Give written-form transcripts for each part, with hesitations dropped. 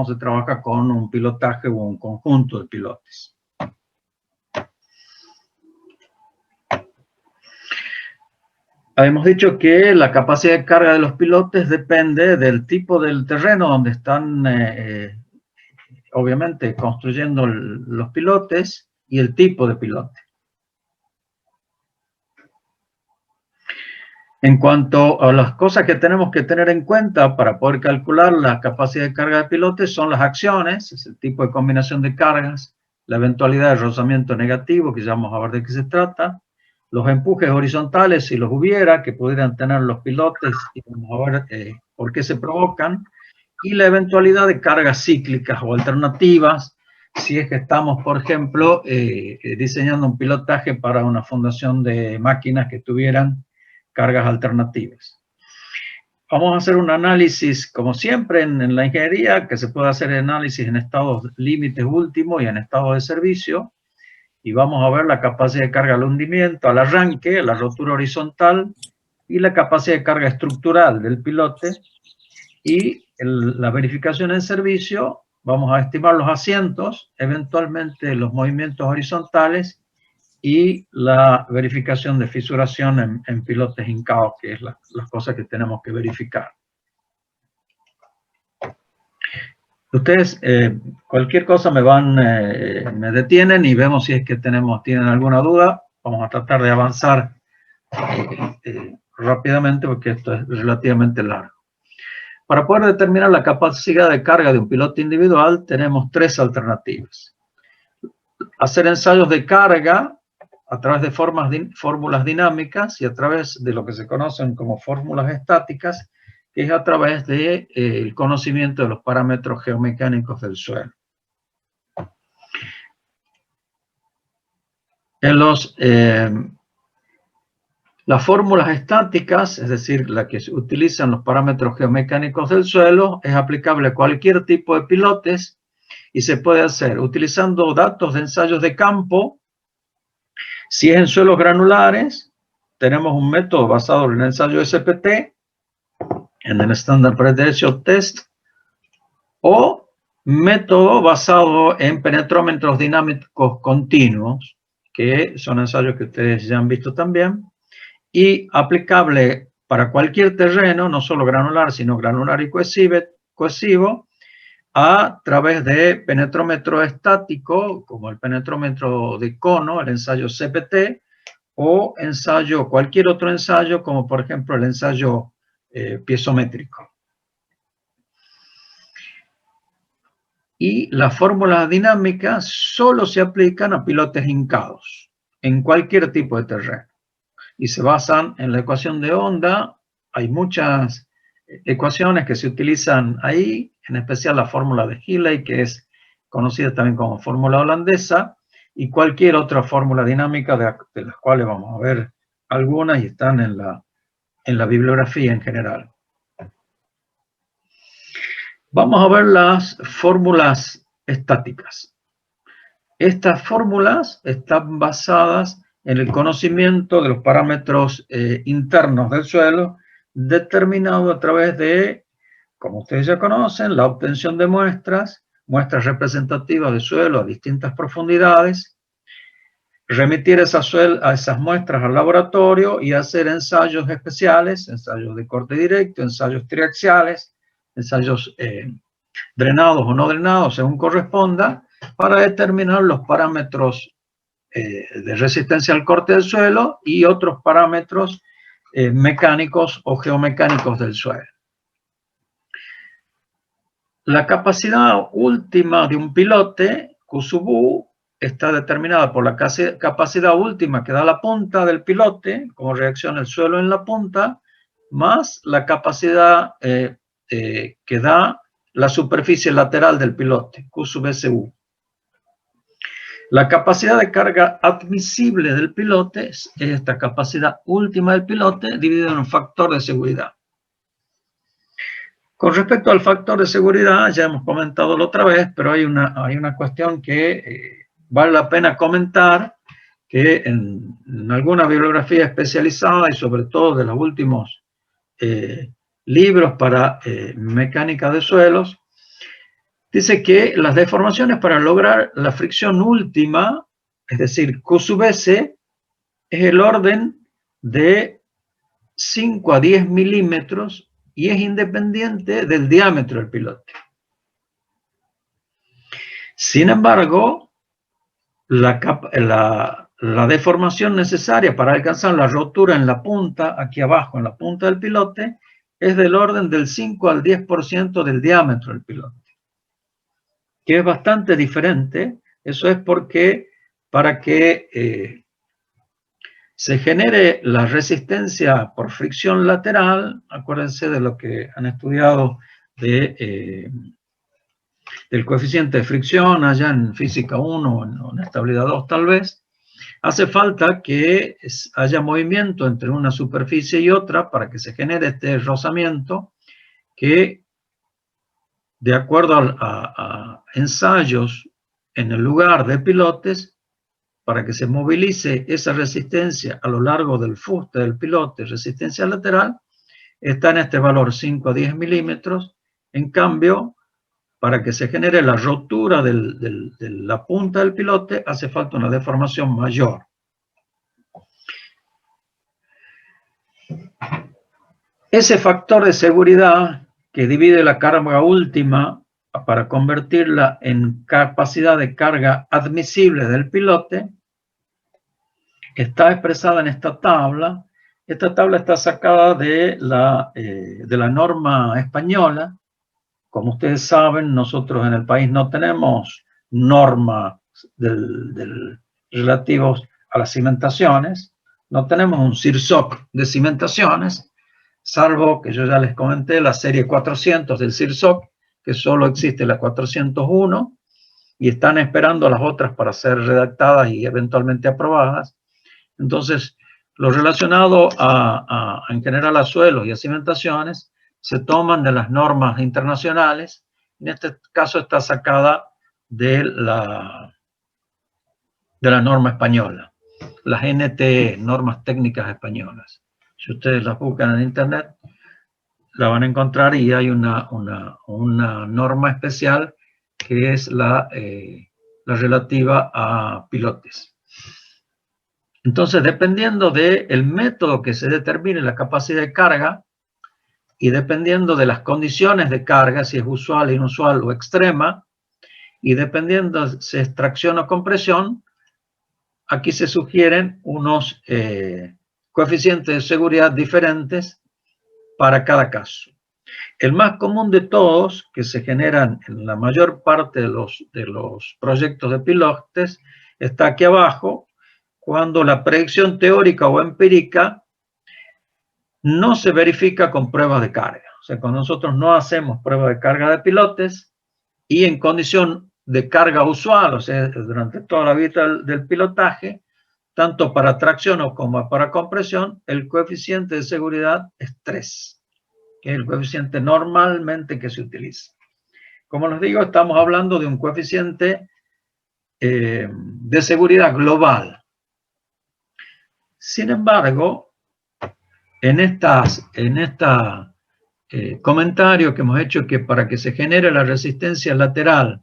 se trabaja con un pilotaje o un conjunto de pilotes. Habíamos dicho que la capacidad de carga de los pilotes depende del tipo del terreno donde están, obviamente, construyendo los pilotes y el tipo de pilote. En cuanto a las cosas que tenemos que tener en cuenta para poder calcular la capacidad de carga de pilotes son las acciones, es el tipo de combinación de cargas, la eventualidad de rozamiento negativo, que ya vamos a ver de qué se trata, los empujes horizontales, si los hubiera, que pudieran tener los pilotes, y vamos a ver por qué se provocan, y la eventualidad de cargas cíclicas o alternativas, si es que estamos, por ejemplo, diseñando un pilotaje para una fundación de máquinas que tuvieran cargas alternativas. Vamos a hacer un análisis, como siempre en la ingeniería, que se puede hacer análisis en estados límites últimos y en estado de servicio, y vamos a ver la capacidad de carga al hundimiento, al arranque, la rotura horizontal, y la capacidad de carga estructural del pilote, y la verificación en servicio, vamos a estimar los asientos, eventualmente los movimientos horizontales, y la verificación de fisuración en pilotes hincados, que es las cosas que tenemos que verificar. Ustedes, cualquier cosa me detienen y vemos si es que tienen alguna duda. Vamos a tratar de avanzar rápidamente porque esto es relativamente largo. Para poder determinar la capacidad de carga de un piloto individual, tenemos tres alternativas. Hacer ensayos de carga a través de fórmulas dinámicas y a través de lo que se conocen como fórmulas estáticas, que es a través del conocimiento de los parámetros geomecánicos del suelo. En las fórmulas estáticas, es decir, la que se utilizan los parámetros geomecánicos del suelo, es aplicable a cualquier tipo de pilotes y se puede hacer utilizando datos de ensayos de campo. Si es en suelos granulares, tenemos un método basado en el ensayo SPT, en el Standard Pressure Test, o método basado en penetrómetros dinámicos continuos, que son ensayos que ustedes ya han visto también, y aplicable para cualquier terreno, no solo granular, sino granular y cohesivo, a través de penetrómetro estático, como el penetrómetro de cono, el ensayo CPT, o cualquier otro ensayo, como por ejemplo el ensayo piezométrico. Y las fórmulas dinámicas solo se aplican a pilotes hincados, en cualquier tipo de terreno. Y se basan en la ecuación de onda. Hay muchas ecuaciones que se utilizan ahí, en especial la fórmula de Healy, que es conocida también como fórmula holandesa, y cualquier otra fórmula dinámica de las cuales vamos a ver algunas y están en la bibliografía en general. Vamos a ver las fórmulas estáticas. Estas fórmulas están basadas en el conocimiento de los parámetros internos del suelo, determinado a través de, como ustedes ya conocen, la obtención de muestras representativas de suelo a distintas profundidades, remitir a esas muestras al laboratorio y hacer ensayos especiales, ensayos de corte directo, ensayos triaxiales, ensayos drenados o no drenados, según corresponda, para determinar los parámetros de resistencia al corte del suelo y otros parámetros mecánicos o geomecánicos del suelo. La capacidad última de un pilote, Q sub U, está determinada por la capacidad última que da la punta del pilote, como reacción el suelo en la punta, más la capacidad que da la superficie lateral del pilote, Q sub SU. La capacidad de carga admisible del pilote es esta capacidad última del pilote dividida en un factor de seguridad. Con respecto al factor de seguridad, ya hemos comentado la otra vez, pero hay una cuestión que vale la pena comentar, que en alguna bibliografía especializada y sobre todo de los últimos libros para mecánica de suelos, Dice que las deformaciones para lograr la fricción última, es decir, Q sub S, es el orden de 5 a 10 milímetros y es independiente del diámetro del pilote. Sin embargo, la deformación necesaria para alcanzar la rotura en la punta, aquí abajo en la punta del pilote, es del orden del 5 al 10% del diámetro del pilote, que es bastante diferente. Eso es porque para que se genere la resistencia por fricción lateral, acuérdense de lo que han estudiado del coeficiente de fricción allá en física 1 o en estabilidad 2 tal vez, hace falta que haya movimiento entre una superficie y otra para que se genere este rozamiento que, de acuerdo a ensayos en el lugar de pilotes, para que se movilice esa resistencia a lo largo del fuste del pilote, resistencia lateral, está en este valor 5 a 10 milímetros. En cambio, para que se genere la rotura de la punta del pilote, hace falta una deformación mayor. Ese factor de seguridad que divide la carga última para convertirla en capacidad de carga admisible del pilote está expresada en esta tabla. Esta tabla está sacada de la norma española. Como ustedes saben, nosotros en el país no tenemos normas relativos a las cimentaciones, no tenemos un CIRSOC de cimentaciones, salvo que yo ya les comenté la serie 400 del CIRSOC, que solo existe la 401, y están esperando las otras para ser redactadas y eventualmente aprobadas. Entonces, lo relacionado en general a suelos y a cimentaciones se toman de las normas internacionales. En este caso está sacada de la norma española, las NTE, normas técnicas españolas. Si ustedes las buscan en internet, la van a encontrar y hay una norma especial que es la relativa a pilotes. Entonces, dependiendo del método que se determine la capacidad de carga y dependiendo de las condiciones de carga, si es usual, inusual o extrema, y dependiendo si es tracción o compresión, aquí se sugieren unos coeficientes de seguridad diferentes para cada caso. El más común de todos, que se generan en la mayor parte de los proyectos de pilotes, está aquí abajo, cuando la predicción teórica o empírica no se verifica con pruebas de carga. O sea, cuando nosotros no hacemos pruebas de carga de pilotes y en condición de carga usual, o sea, durante toda la vida del pilotaje, tanto para tracción como para compresión, el coeficiente de seguridad es 3, que es el coeficiente normalmente que se utiliza. Como les digo, estamos hablando de un coeficiente de seguridad global. Sin embargo, en este comentario que hemos hecho, que para que se genere la resistencia lateral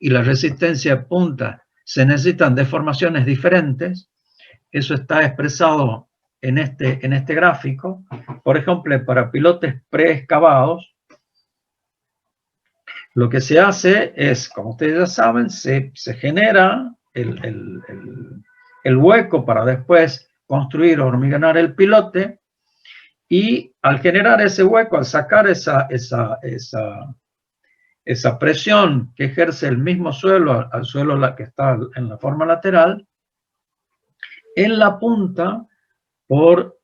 y la resistencia punta se necesitan deformaciones diferentes, eso está expresado en este gráfico. Por ejemplo, para pilotes preexcavados, lo que se hace es, como ustedes ya saben, se genera el hueco para después construir o hormigonar el pilote, y al generar ese hueco, al sacar esa presión que ejerce el mismo suelo al suelo que está en la forma lateral, en la punta, por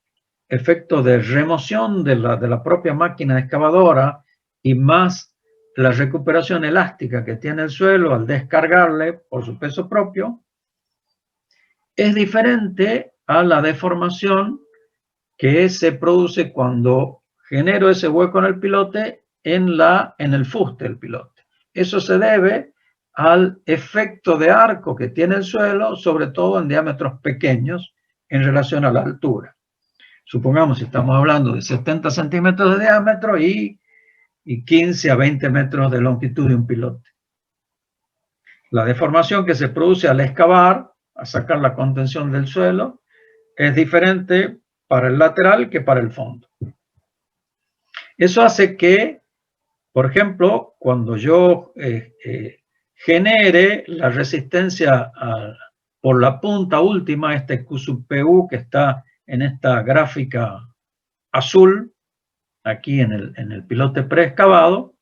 efecto de remoción de la propia máquina excavadora y más la recuperación elástica que tiene el suelo al descargarle por su peso propio, es diferente a la deformación que se produce cuando genero ese hueco en el pilote en el fuste del pilote. Eso se debe al efecto de arco que tiene el suelo, sobre todo en diámetros pequeños en relación a la altura. Supongamos que estamos hablando de 70 centímetros de diámetro y y 15 a 20 metros de longitud de un pilote. La deformación que se produce al excavar, a sacar la contención del suelo, es diferente para el lateral que para el fondo. Eso hace que, por ejemplo, cuando yo genere la resistencia por la punta última, este Q sub PU que está en esta gráfica azul, aquí en el pilote preexcavado,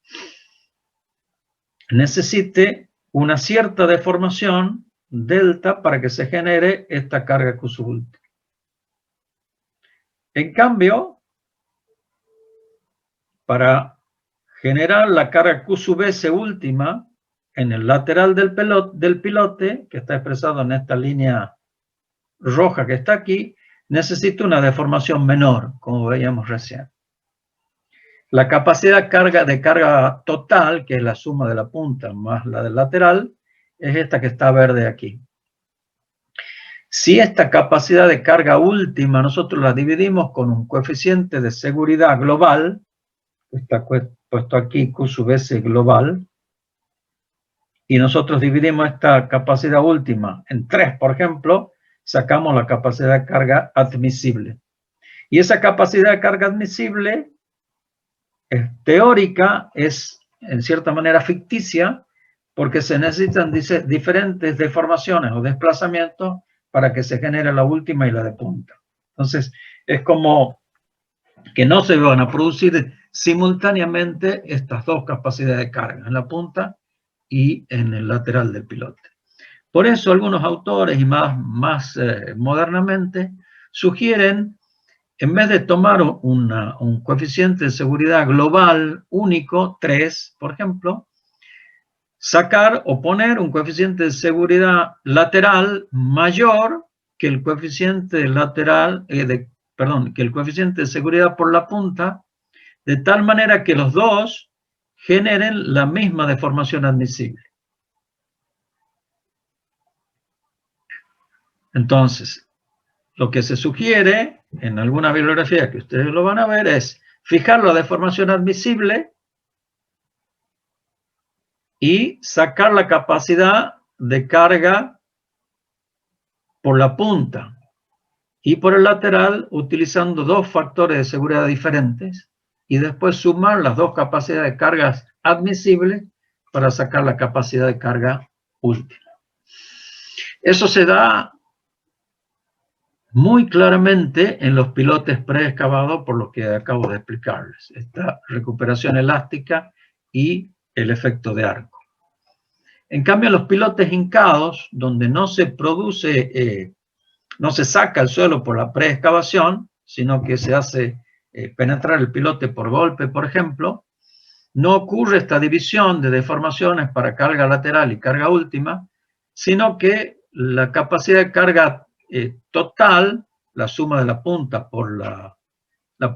necesite una cierta deformación delta para que se genere esta carga Q sub última. En cambio, para generar la carga Q sub S última en el lateral del pilote, que está expresado en esta línea roja que está aquí, necesito una deformación menor, como veíamos recién. La capacidad de carga total, que es la suma de la punta más la del lateral, es esta que está verde aquí. Si esta capacidad de carga última nosotros la dividimos con un coeficiente de seguridad global, que está puesto aquí, Q sub S global, y nosotros dividimos esta capacidad última en 3, por ejemplo, sacamos la capacidad de carga admisible. Y esa capacidad de carga admisible teórica, es en cierta manera ficticia, porque se necesitan diferentes deformaciones o desplazamientos para que se genere la última y la de punta. Entonces, es como que no se van a producir simultáneamente estas dos capacidades de carga, en la punta y en el lateral del pilote. Por eso algunos autores, y más modernamente, sugieren, en vez de tomar un coeficiente de seguridad global único, 3, por ejemplo, sacar o poner un coeficiente de seguridad lateral mayor que el coeficiente lateral, que el coeficiente de seguridad por la punta, de tal manera que los dos generen la misma deformación admisible. Entonces, lo que se sugiere en alguna bibliografía que ustedes lo van a ver es fijar la deformación admisible y sacar la capacidad de carga por la punta y por el lateral utilizando dos factores de seguridad diferentes y después sumar las dos capacidades de cargas admisibles para sacar la capacidad de carga última. Eso se da muy claramente en los pilotes preexcavados por lo que acabo de explicarles. Esta recuperación elástica y el efecto de arco. En cambio, en los pilotes hincados, donde no se produce, no se saca el suelo por la preexcavación, sino que se hace penetrar el pilote por golpe, por ejemplo, no ocurre esta división de deformaciones para carga lateral y carga última, sino que la capacidad de carga total, la suma de la punta por la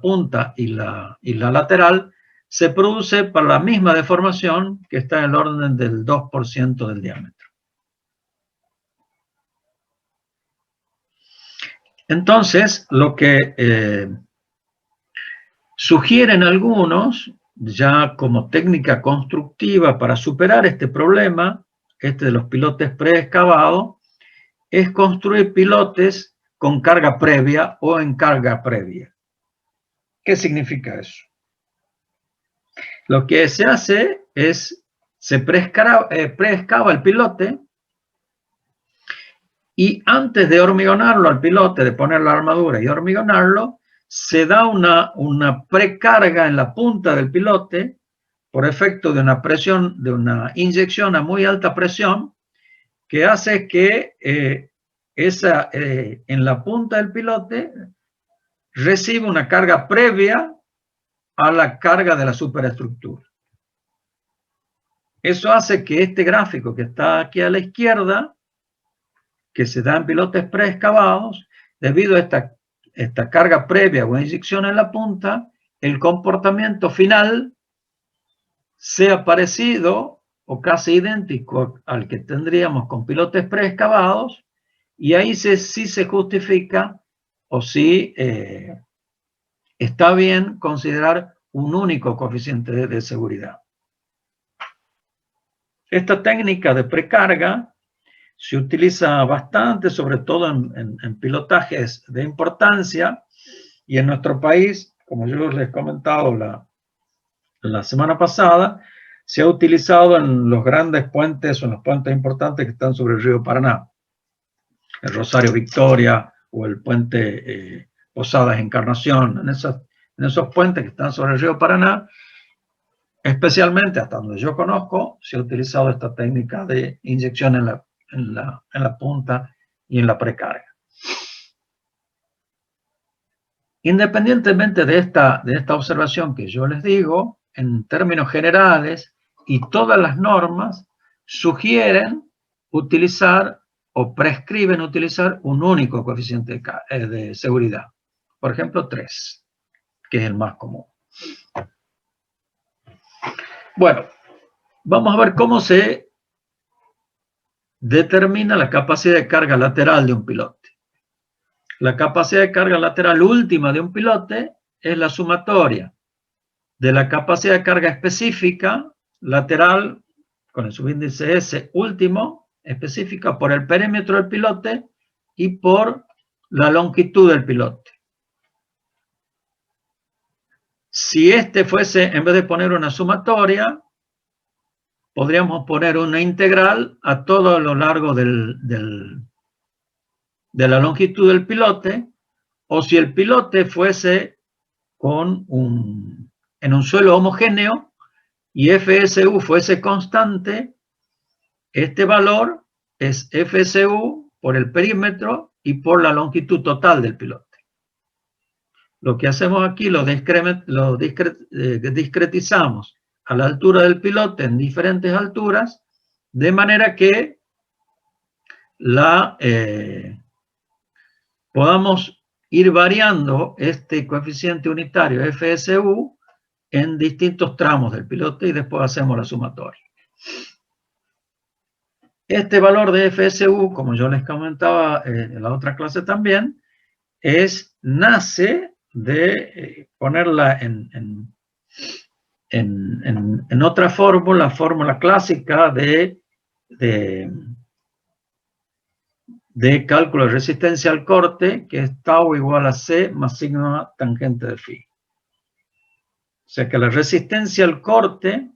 punta y la lateral, se produce para la misma deformación que está en el orden del 2% del diámetro. Entonces, lo que sugieren algunos, ya como técnica constructiva para superar este problema, este de los pilotes preexcavados, es construir pilotes con carga previa o en carga previa. ¿Qué significa eso? Lo que se hace es, se preexcava el pilote y antes de hormigonarlo al pilote, de poner la armadura y hormigonarlo, se da una precarga en la punta del pilote por efecto de una presión, de una inyección a muy alta presión, que hace que en la punta del pilote reciba una carga previa a la carga de la superestructura. Eso hace que este gráfico que está aquí a la izquierda, que se da en pilotes preexcavados, debido a esta carga previa o inyección en la punta, el comportamiento final sea parecido o casi idéntico al que tendríamos con pilotes preexcavados, y ahí sí se justifica o sí está bien considerar un único coeficiente de seguridad. Esta técnica de precarga se utiliza bastante, sobre todo en pilotajes de importancia, y en nuestro país, como yo les he comentado la semana pasada, se ha utilizado en los grandes puentes o en los puentes importantes que están sobre el río Paraná. El Rosario Victoria o el puente Posadas Encarnación, en esos puentes que están sobre el río Paraná, especialmente hasta donde yo conozco, se ha utilizado esta técnica de inyección en la punta y en la precarga. Independientemente de esta observación que yo les digo, en términos generales, y todas las normas sugieren utilizar o prescriben utilizar un único coeficiente de seguridad. Por ejemplo, 3, que es el más común. Bueno, vamos a ver cómo se determina la capacidad de carga lateral de un pilote. La capacidad de carga lateral última de un pilote es la sumatoria de la capacidad de carga específica lateral con el subíndice S último, específica por el perímetro del pilote y por la longitud del pilote. Si este fuese, en vez de poner una sumatoria, podríamos poner una integral a todo lo largo de la longitud del pilote, o si el pilote fuese en un suelo homogéneo y FSU fuese constante, este valor es FSU por el perímetro y por la longitud total del pilote. Lo que hacemos aquí lo discretizamos a la altura del pilote en diferentes alturas, de manera que podamos ir variando este coeficiente unitario FSU en distintos tramos del pilote y después hacemos la sumatoria. Este valor de FSU, como yo les comentaba en la otra clase también, nace de ponerla en otra fórmula clásica de cálculo de resistencia al corte, que es tau igual a C más sigma tangente de phi. O sea que la resistencia al corte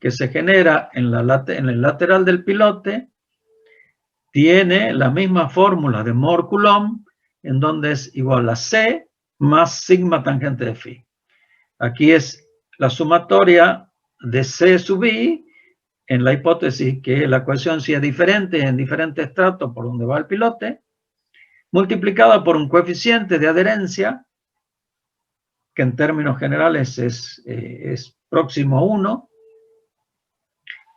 que se genera en el lateral del pilote tiene la misma fórmula de Mohr-Coulomb, en donde es igual a C más sigma tangente de phi. Aquí es la sumatoria de C sub i, en la hipótesis que la ecuación sea diferente en diferentes estratos por donde va el pilote, multiplicada por un coeficiente de adherencia, que en términos generales es próximo a 1,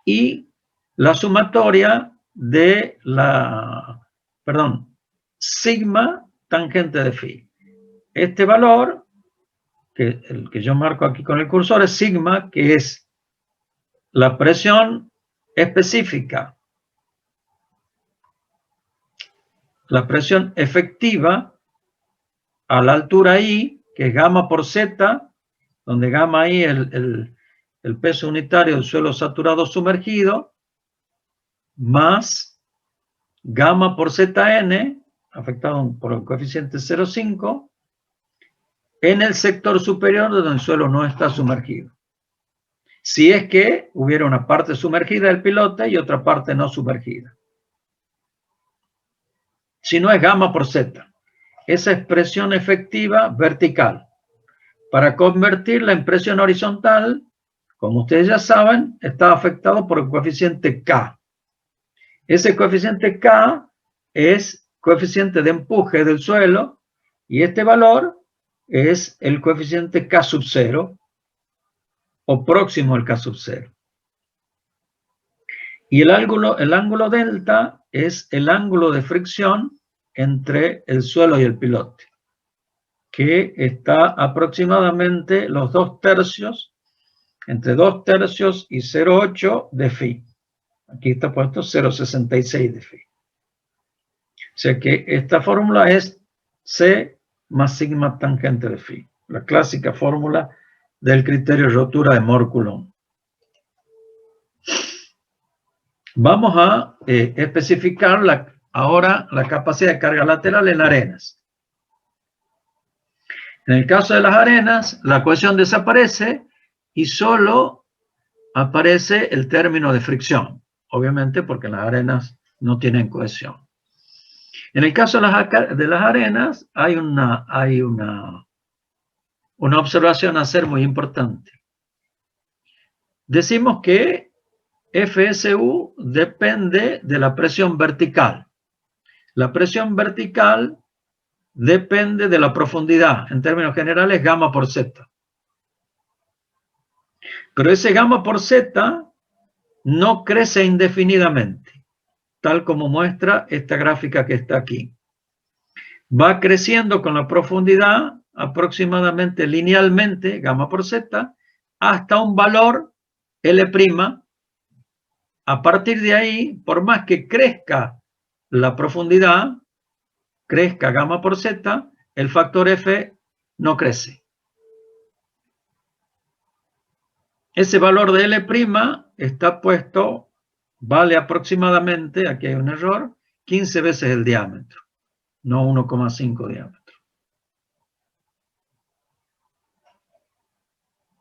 y la sumatoria de sigma tangente de phi. Este valor, el que yo marco aquí con el cursor, es sigma, que es la presión específica, la presión efectiva a la altura I, que es gamma por Z, donde gamma I es el peso unitario del suelo saturado sumergido, más gamma por Zn, afectado por el coeficiente 0,5, en el sector superior donde el suelo no está sumergido. Si es que hubiera una parte sumergida del pilote y otra parte no sumergida. Si no, es gamma por Z. Esa es presión efectiva vertical. Para convertirla en presión horizontal, como ustedes ya saben, está afectado por el coeficiente K. Ese coeficiente K es coeficiente de empuje del suelo y este valor es el coeficiente K sub 0 o próximo al K sub 0. Y el ángulo delta es el ángulo de fricción entre el suelo y el pilote, que está aproximadamente los 2/3, entre 2/3 y 0,8 de phi. Aquí está puesto 0,66 de phi. O sea que esta fórmula es C más sigma tangente de phi, la clásica fórmula del criterio de rotura de Mohr-Coulomb. Vamos a especificar ahora la capacidad de carga lateral en arenas. En el caso de las arenas, la cohesión desaparece y solo aparece el término de fricción, obviamente porque las arenas no tienen cohesión. En el caso de las arenas hay una observación a hacer muy importante. Decimos que FSU depende de la presión vertical. La presión vertical depende de la profundidad, en términos generales, gamma por Z. Pero ese gamma por Z no crece indefinidamente, tal como muestra esta gráfica que está aquí. Va creciendo con la profundidad aproximadamente linealmente, gamma por Z, hasta un valor L'. A partir de ahí, por más que crezca la profundidad, crezca gamma por Z, el factor F no crece. Ese valor de L' está puesto, vale aproximadamente, aquí hay un error, 15 veces el diámetro, no 1,5 diámetro.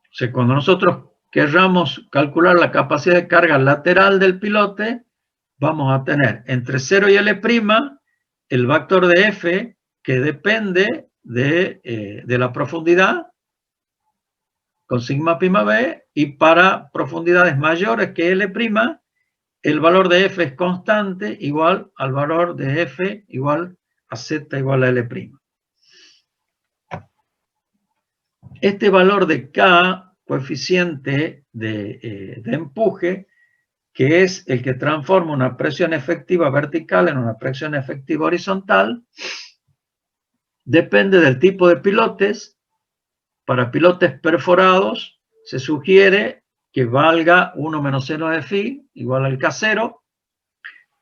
O sea, cuando nosotros querramos calcular la capacidad de carga lateral del pilote, vamos a tener entre 0 y L' el vector de F que depende de la profundidad con sigma prima b, y para profundidades mayores que L', el valor de F es constante igual al valor de F igual a Z igual a L'. Este valor de K, coeficiente de empuje, que es el que transforma una presión efectiva vertical en una presión efectiva horizontal, depende del tipo de pilotes. Para pilotes perforados se sugiere que valga 1 menos seno de phi igual al K0.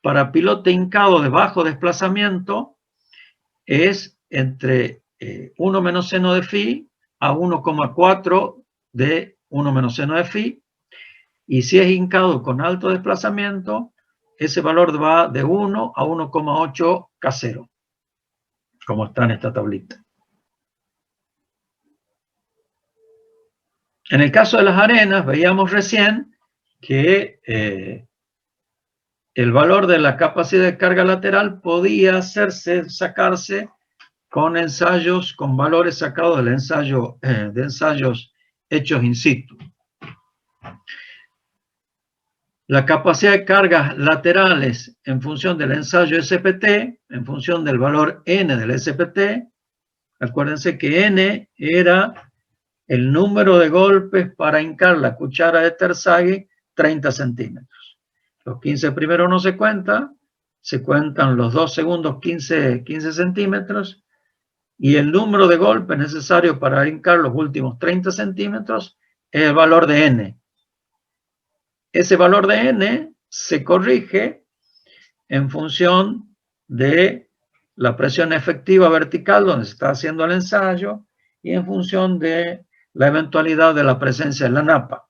Para pilote hincado de bajo desplazamiento es entre 1 menos seno de phi a 1,4 de 1 menos seno de phi. Y si es hincado con alto desplazamiento, ese valor va de 1 a 1,8 K0, como está en esta tablita. En el caso de las arenas, veíamos recién que el valor de la capacidad de carga lateral podía sacarse con ensayos, con valores sacados del ensayo, de ensayos hechos in situ. La capacidad de cargas laterales en función del ensayo SPT, en función del valor N del SPT, acuérdense que N era el número de golpes para hincar la cuchara de Terzaghi 30 centímetros. Los 15 primeros no se cuentan, se cuentan los 2 segundos 15 centímetros, y el número de golpes necesario para hincar los últimos 30 centímetros es el valor de N. Ese valor de N se corrige en función de la presión efectiva vertical donde se está haciendo el ensayo y en función de la eventualidad de la presencia de la napa.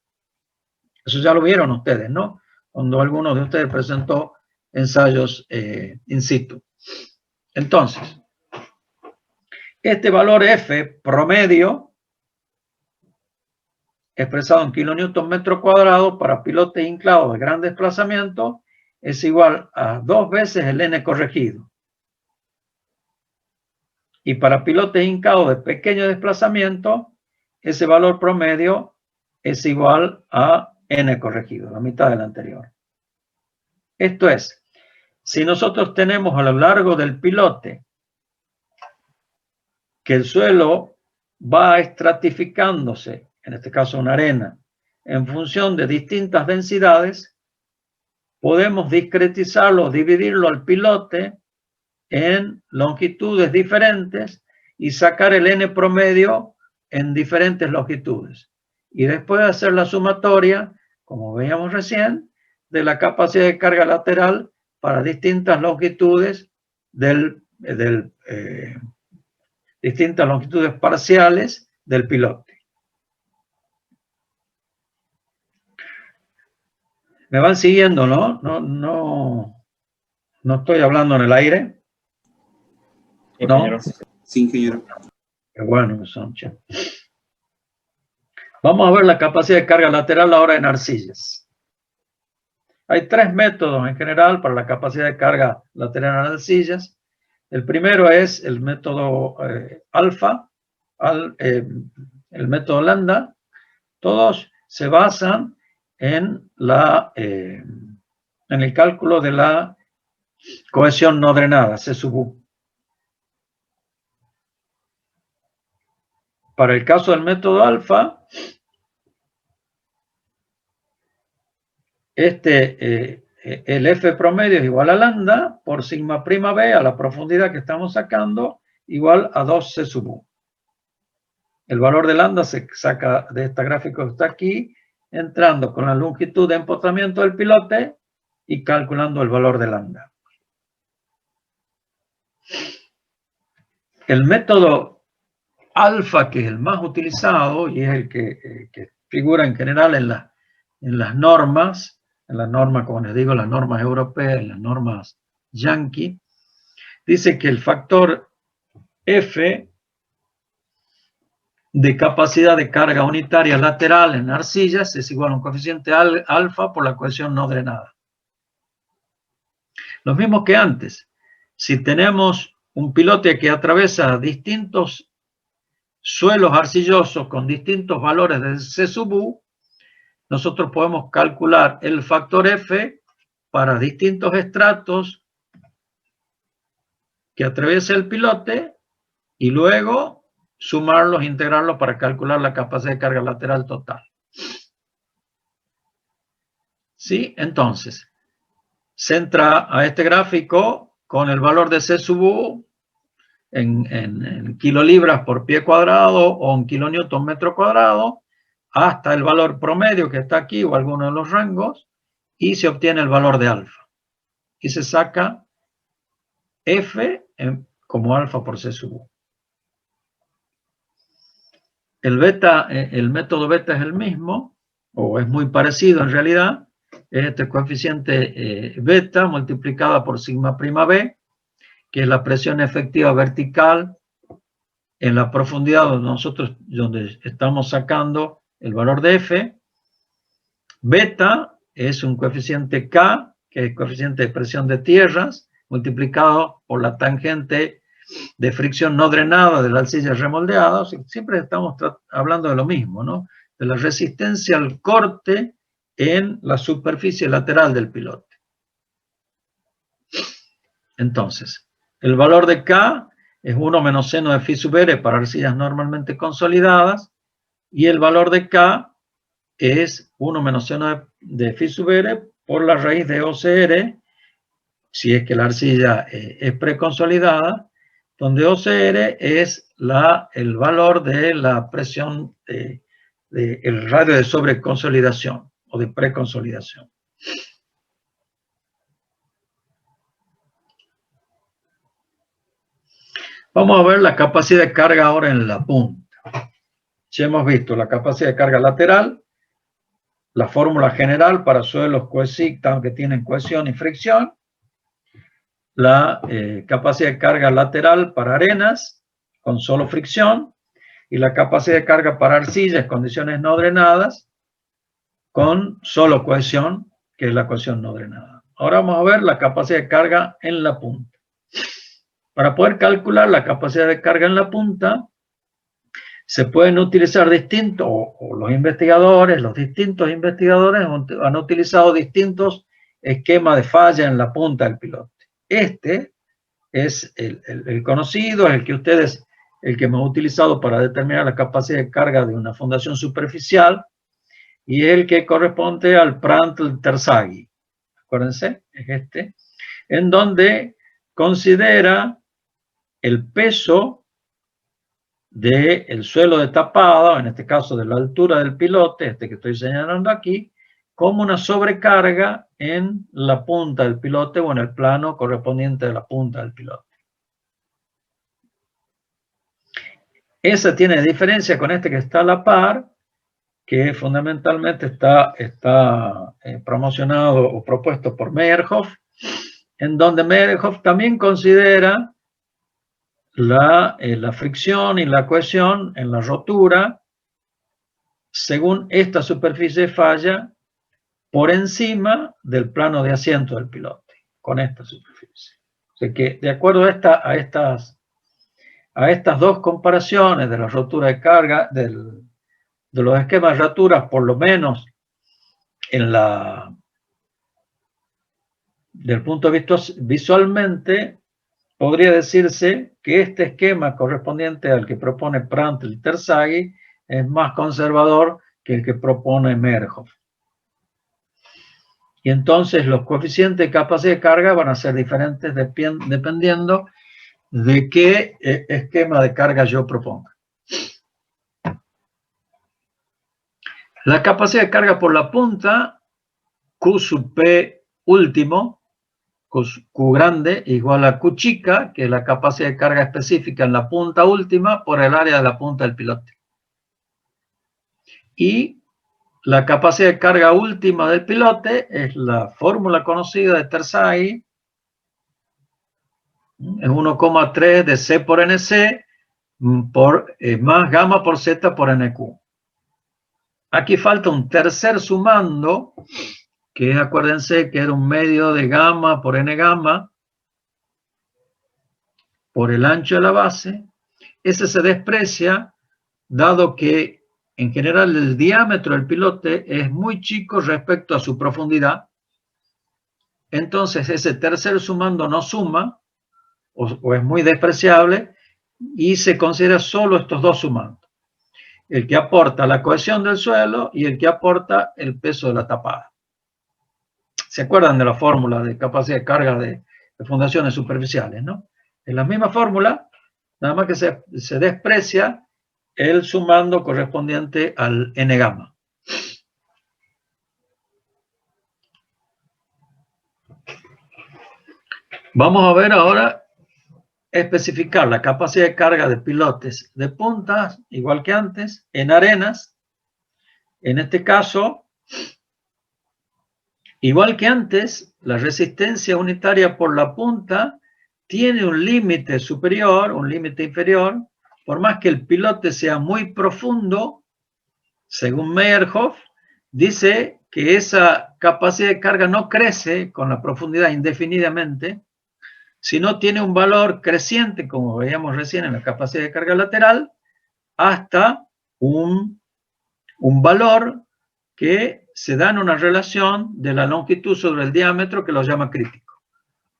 Eso ya lo vieron ustedes, ¿no? Cuando alguno de ustedes presentó ensayos in situ. Entonces, este valor F promedio, expresado en kilonewton metro cuadrado para pilotes inclinados de gran desplazamiento, es igual a 2 veces el N corregido. Y para pilotes hincados de pequeño desplazamiento, ese valor promedio es igual a N corregido, la mitad del anterior. Esto es, si nosotros tenemos a lo largo del pilote que el suelo va estratificándose, en este caso una arena, en función de distintas densidades, podemos discretizarlo, dividirlo al pilote en longitudes diferentes y sacar el N promedio en diferentes longitudes. Y después hacer la sumatoria, como veíamos recién, de la capacidad de carga lateral para distintas longitudes distintas longitudes parciales del pilote. ¿Me van siguiendo, no? No estoy hablando en el aire. ¿No? Sí, ingeniero. Qué bueno que son, che. Vamos a ver la capacidad de carga lateral ahora en arcillas. Hay tres métodos en general para la capacidad de carga lateral en arcillas. El primero es el método alfa, el método lambda. Todos se basan en el cálculo de la cohesión no drenada, C sub U. Para el caso del método alfa, el F promedio es igual a lambda por sigma prima B a la profundidad que estamos sacando igual a 2C sub U. El valor de lambda se saca de este gráfico que está aquí, entrando con la longitud de empotramiento del pilote y calculando el valor de lambda. El método alfa, que es el más utilizado y es el que figura en general en las normas, como les digo, las normas europeas, en las normas yankee, dice que el factor F de capacidad de carga unitaria lateral en arcillas es igual a un coeficiente alfa por la cohesión no drenada. Lo mismo que antes. Si tenemos un pilote que atraviesa distintos suelos arcillosos con distintos valores de C sub U, nosotros podemos calcular el factor F para distintos estratos que atraviesa el pilote y luego sumarlos, integrarlos para calcular la capacidad de carga lateral total. ¿Sí? Entonces, se entra a este gráfico con el valor de C sub U en kilolibras por pie cuadrado o en kilonewton metro cuadrado, hasta el valor promedio que está aquí o alguno de los rangos, y se obtiene el valor de alfa. Y se saca F como alfa por C sub U. El método beta es el mismo, o es muy parecido en realidad. Es este coeficiente beta multiplicada por sigma prima B, que es la presión efectiva vertical en la profundidad donde estamos sacando el valor de F. Beta es un coeficiente K, que es el coeficiente de presión de tierras, multiplicado por la tangente de fricción no drenada de la arcilla remoldeada. O sea, siempre estamos hablando de lo mismo, ¿no? De la resistencia al corte en la superficie lateral del pilote. Entonces, el valor de K es 1 menos seno de phi sub r para arcillas normalmente consolidadas, y el valor de K es 1 menos seno de phi sub r por la raíz de OCR, si es que la arcilla es preconsolidada, donde OCR es el valor de la presión, el radio de sobreconsolidación o de preconsolidación. Vamos a ver la capacidad de carga ahora en la punta. Ya hemos visto la capacidad de carga lateral, la fórmula general para suelos coexistan que tienen cohesión y fricción, la capacidad de carga lateral para arenas con solo fricción y la capacidad de carga para arcillas, condiciones no drenadas, con solo cohesión, que es la cohesión no drenada. Ahora vamos a ver la capacidad de carga en la punta. Para poder calcular la capacidad de carga en la punta, se pueden utilizar los distintos investigadores han utilizado distintos esquemas de falla en la punta del pilote. Este es el conocido, el que hemos utilizado para determinar la capacidad de carga de una fundación superficial, y es el que corresponde al Prandtl-Terzaghi. Acuérdense, es este, en donde considera el peso del suelo de tapada, en este caso de la altura del pilote, que estoy señalando aquí, como una sobrecarga en la punta del pilote o en el plano correspondiente de la punta del pilote. Esa tiene diferencia con este que está a la par, que fundamentalmente está promocionado o propuesto por Meyerhoff, en donde Meyerhoff también considera la fricción y la cohesión en la rotura según esta superficie falla por encima del plano de asiento del pilote, con esta superficie. O sea que de acuerdo a estas dos comparaciones de la rotura de carga, de los esquemas de roturas, por lo menos del punto de vista visualmente, podría decirse que este esquema correspondiente al que propone Prandtl y Terzaghi es más conservador que el que propone Meyerhoff. Y entonces los coeficientes de capacidad de carga van a ser diferentes dependiendo de qué esquema de carga yo proponga. La capacidad de carga por la punta, Q sub P último, Q grande, igual a Q chica, que es la capacidad de carga específica en la punta última por el área de la punta del pilote. Y la capacidad de carga última del pilote es la fórmula conocida de Terzaghi, es 1,3 de C por NC más gamma por Z por NQ. Aquí falta un tercer sumando, que es, acuérdense, que era un medio de gamma por N gamma por el ancho de la base. Ese se desprecia, dado que en general el diámetro del pilote es muy chico respecto a su profundidad. Entonces ese tercer sumando no suma, o es muy despreciable, y se considera solo estos dos sumandos. El que aporta la cohesión del suelo y el que aporta el peso de la tapada. ¿Se acuerdan de la fórmula de capacidad de carga de fundaciones superficiales, no? Es la misma fórmula, nada más que se desprecia el sumando correspondiente al N gamma. Vamos a ver ahora especificar la capacidad de carga de pilotes de puntas, igual que antes, en arenas. En este caso, igual que antes, la resistencia unitaria por la punta tiene un límite superior, un límite inferior, por más que el pilote sea muy profundo, según Meyerhoff, dice que esa capacidad de carga no crece con la profundidad indefinidamente, sino tiene un valor creciente, como veíamos recién en la capacidad de carga lateral, hasta un valor que se da en una relación de la longitud sobre el diámetro que lo llama crítico.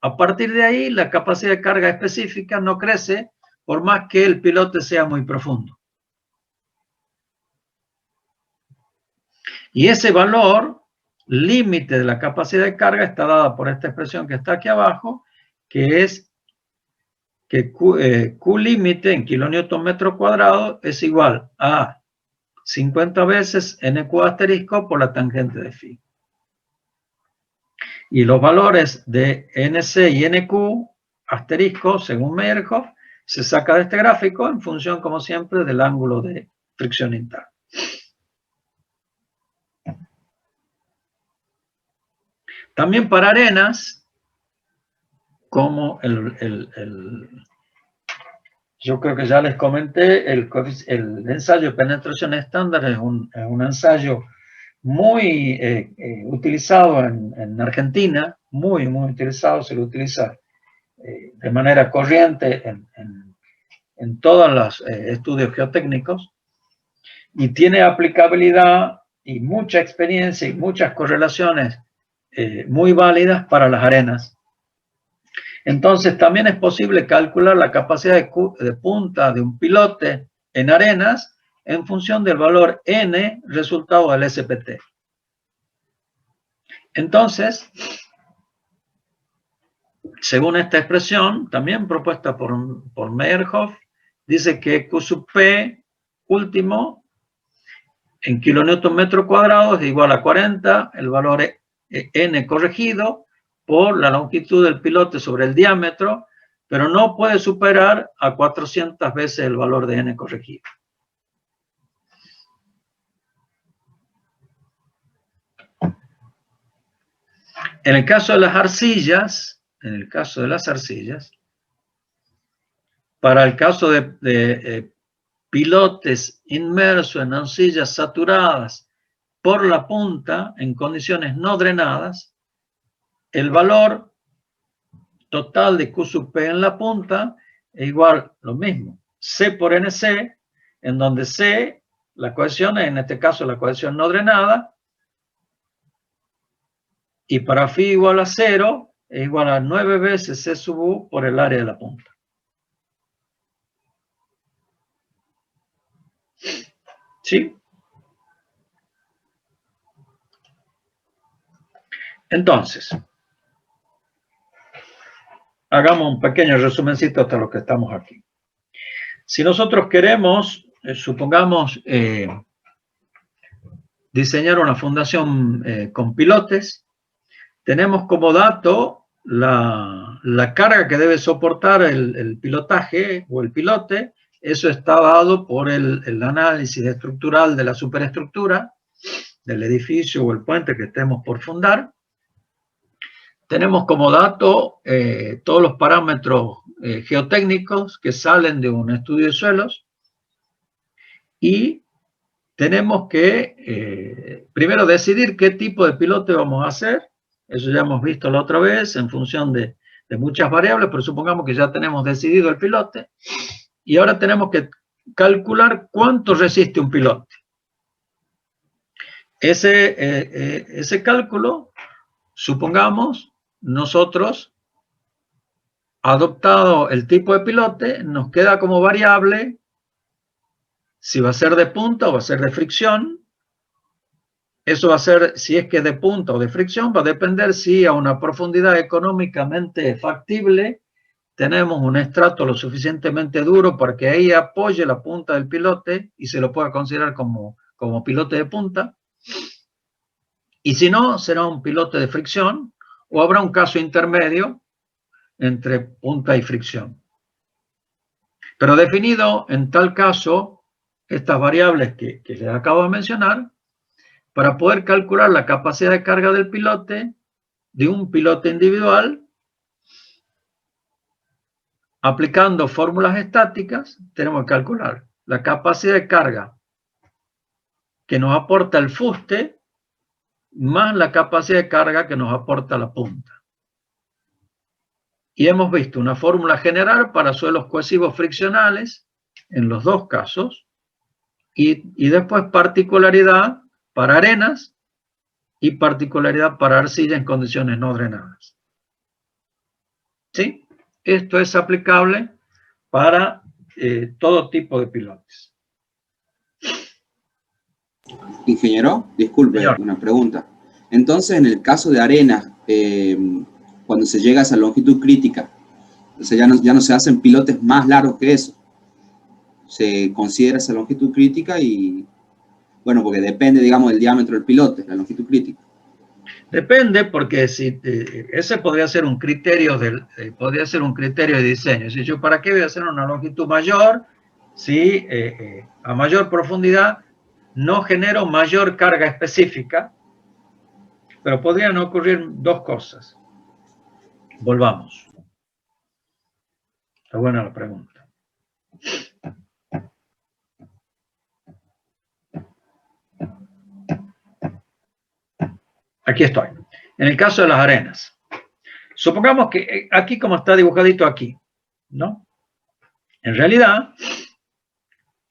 A partir de ahí, la capacidad de carga específica no crece por más que el pilote sea muy profundo. Y ese valor límite de la capacidad de carga está dada por esta expresión que está aquí abajo, que es que Q límite en kilonewton metro cuadrado es igual a 50 veces NQ asterisco por la tangente de phi. Y los valores de NC y NQ asterisco, según Meyerhoff, se saca de este gráfico en función, como siempre, del ángulo de fricción interna. También para arenas, como yo creo que ya les comenté, el ensayo de penetración estándar es un ensayo muy utilizado en Argentina, muy utilizado, se lo utiliza de manera corriente en todos los estudios geotécnicos, y tiene aplicabilidad y mucha experiencia y muchas correlaciones muy válidas para las arenas. Entonces también es posible calcular la capacidad de punta de un pilote en arenas en función del valor N resultado del SPT. Entonces, según esta expresión, también propuesta por Meyerhoff, dice que Q sub P último en kilonewton metro cuadrado es igual a 40, el valor N corregido por la longitud del pilote sobre el diámetro, pero no puede superar a 400 veces el valor de N corregido. En el caso de las arcillas, para el caso de pilotes inmersos en arcillas saturadas por la punta en condiciones no drenadas, el valor total de Q sub P en la punta es igual, lo mismo, C por NC, en donde C, la cohesión es en este caso la cohesión no drenada, y para phi igual a 0 es igual a 9 veces C sub U por el área de la punta. ¿Sí? Entonces, hagamos un pequeño resumencito hasta lo que estamos aquí. Si nosotros queremos, supongamos, diseñar una fundación con pilotes, tenemos como dato la carga que debe soportar el pilotaje o el pilote. Eso está dado por el análisis estructural de la superestructura del edificio o el puente que estemos por fundar. Tenemos como dato todos los parámetros geotécnicos que salen de un estudio de suelos y tenemos que primero decidir qué tipo de pilote vamos a hacer. Eso ya hemos visto la otra vez en función de muchas variables, pero supongamos que ya tenemos decidido el pilote y ahora tenemos que calcular cuánto resiste un pilote. Ese cálculo, supongamos, nosotros, adoptado el tipo de pilote, nos queda como variable si va a ser de punta o va a ser de fricción. Eso va a ser, si es que de punta o de fricción, va a depender si a una profundidad económicamente factible tenemos un estrato lo suficientemente duro para que ahí apoye la punta del pilote y se lo pueda considerar como pilote de punta. Y si no, será un pilote de fricción o habrá un caso intermedio entre punta y fricción. Pero definido en tal caso estas variables que les acabo de mencionar, para poder calcular la capacidad de carga del pilote, de un pilote individual, aplicando fórmulas estáticas, tenemos que calcular la capacidad de carga que nos aporta el fuste más la capacidad de carga que nos aporta la punta. Y hemos visto una fórmula general para suelos cohesivos friccionales en los dos casos y después particularidad para arenas y particularidad para arcilla en condiciones no drenadas. ¿Sí? Esto es aplicable para todo tipo de pilotes. Ingeniero, disculpe, Señor. Una pregunta. Entonces, en el caso de arenas, cuando se llega a esa longitud crítica, o sea, ya no se hacen pilotes más largos que eso. Se considera esa longitud crítica y, bueno, porque depende, digamos, del diámetro del pilote, la longitud crítica. Depende, porque si ese podría ser un criterio de diseño. Si yo, ¿para qué voy a hacer una longitud mayor si a mayor profundidad no genero mayor carga específica? Pero podrían ocurrir dos cosas. Volvamos. Está buena la pregunta. Aquí estoy. En el caso de las arenas. Supongamos que aquí, como está dibujadito aquí, ¿no? En realidad,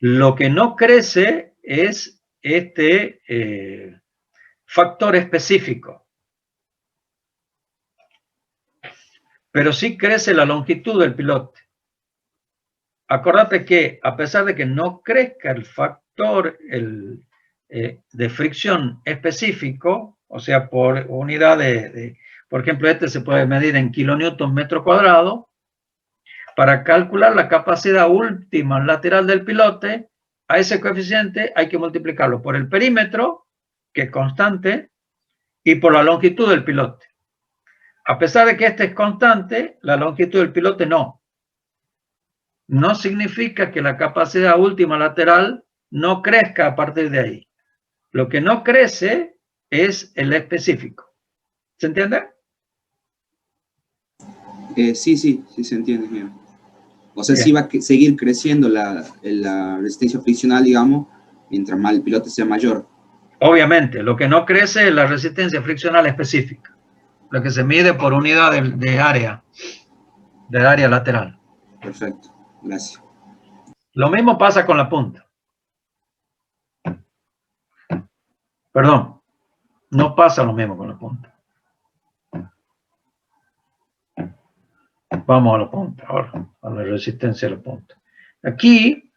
lo que no crece es este factor específico. Pero sí crece la longitud del pilote. Acordate que a pesar de que no crezca el factor de fricción específico, o sea, por unidad por ejemplo, este se puede medir en kilonewton metro cuadrado, para calcular la capacidad última lateral del pilote, a ese coeficiente hay que multiplicarlo por el perímetro, que es constante, y por la longitud del pilote. A pesar de que este es constante, la longitud del pilote no. No significa que la capacidad última lateral no crezca a partir de ahí. Lo que no crece es el específico. ¿Se entiende? Sí se entiende, ingeniero. O sea, Bien. sí va a seguir creciendo la resistencia friccional, digamos, mientras más el pilote sea mayor. Obviamente, lo que no crece es la resistencia friccional específica, lo que se mide por unidad del área lateral. Perfecto, gracias. Lo mismo pasa con la punta. Perdón, no pasa lo mismo con la punta. Vamos a la punta ahora, a la resistencia de la punta. Aquí,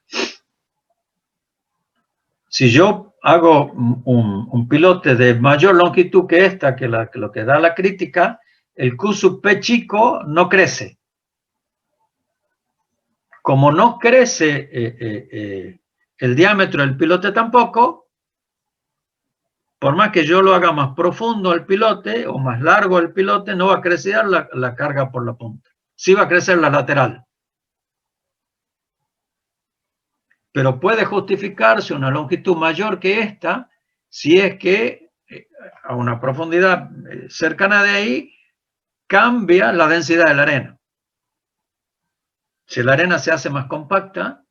si yo hago un pilote de mayor longitud que esta, que lo que da la crítica, el Q sub P chico no crece. Como no crece el diámetro del pilote tampoco, por más que yo lo haga más profundo el pilote o más largo el pilote, no va a crecer la carga por la punta. Sí va a crecer la lateral. Pero puede justificarse una longitud mayor que esta si es que a una profundidad cercana de ahí cambia la densidad de la arena. Si la arena se hace más compacta,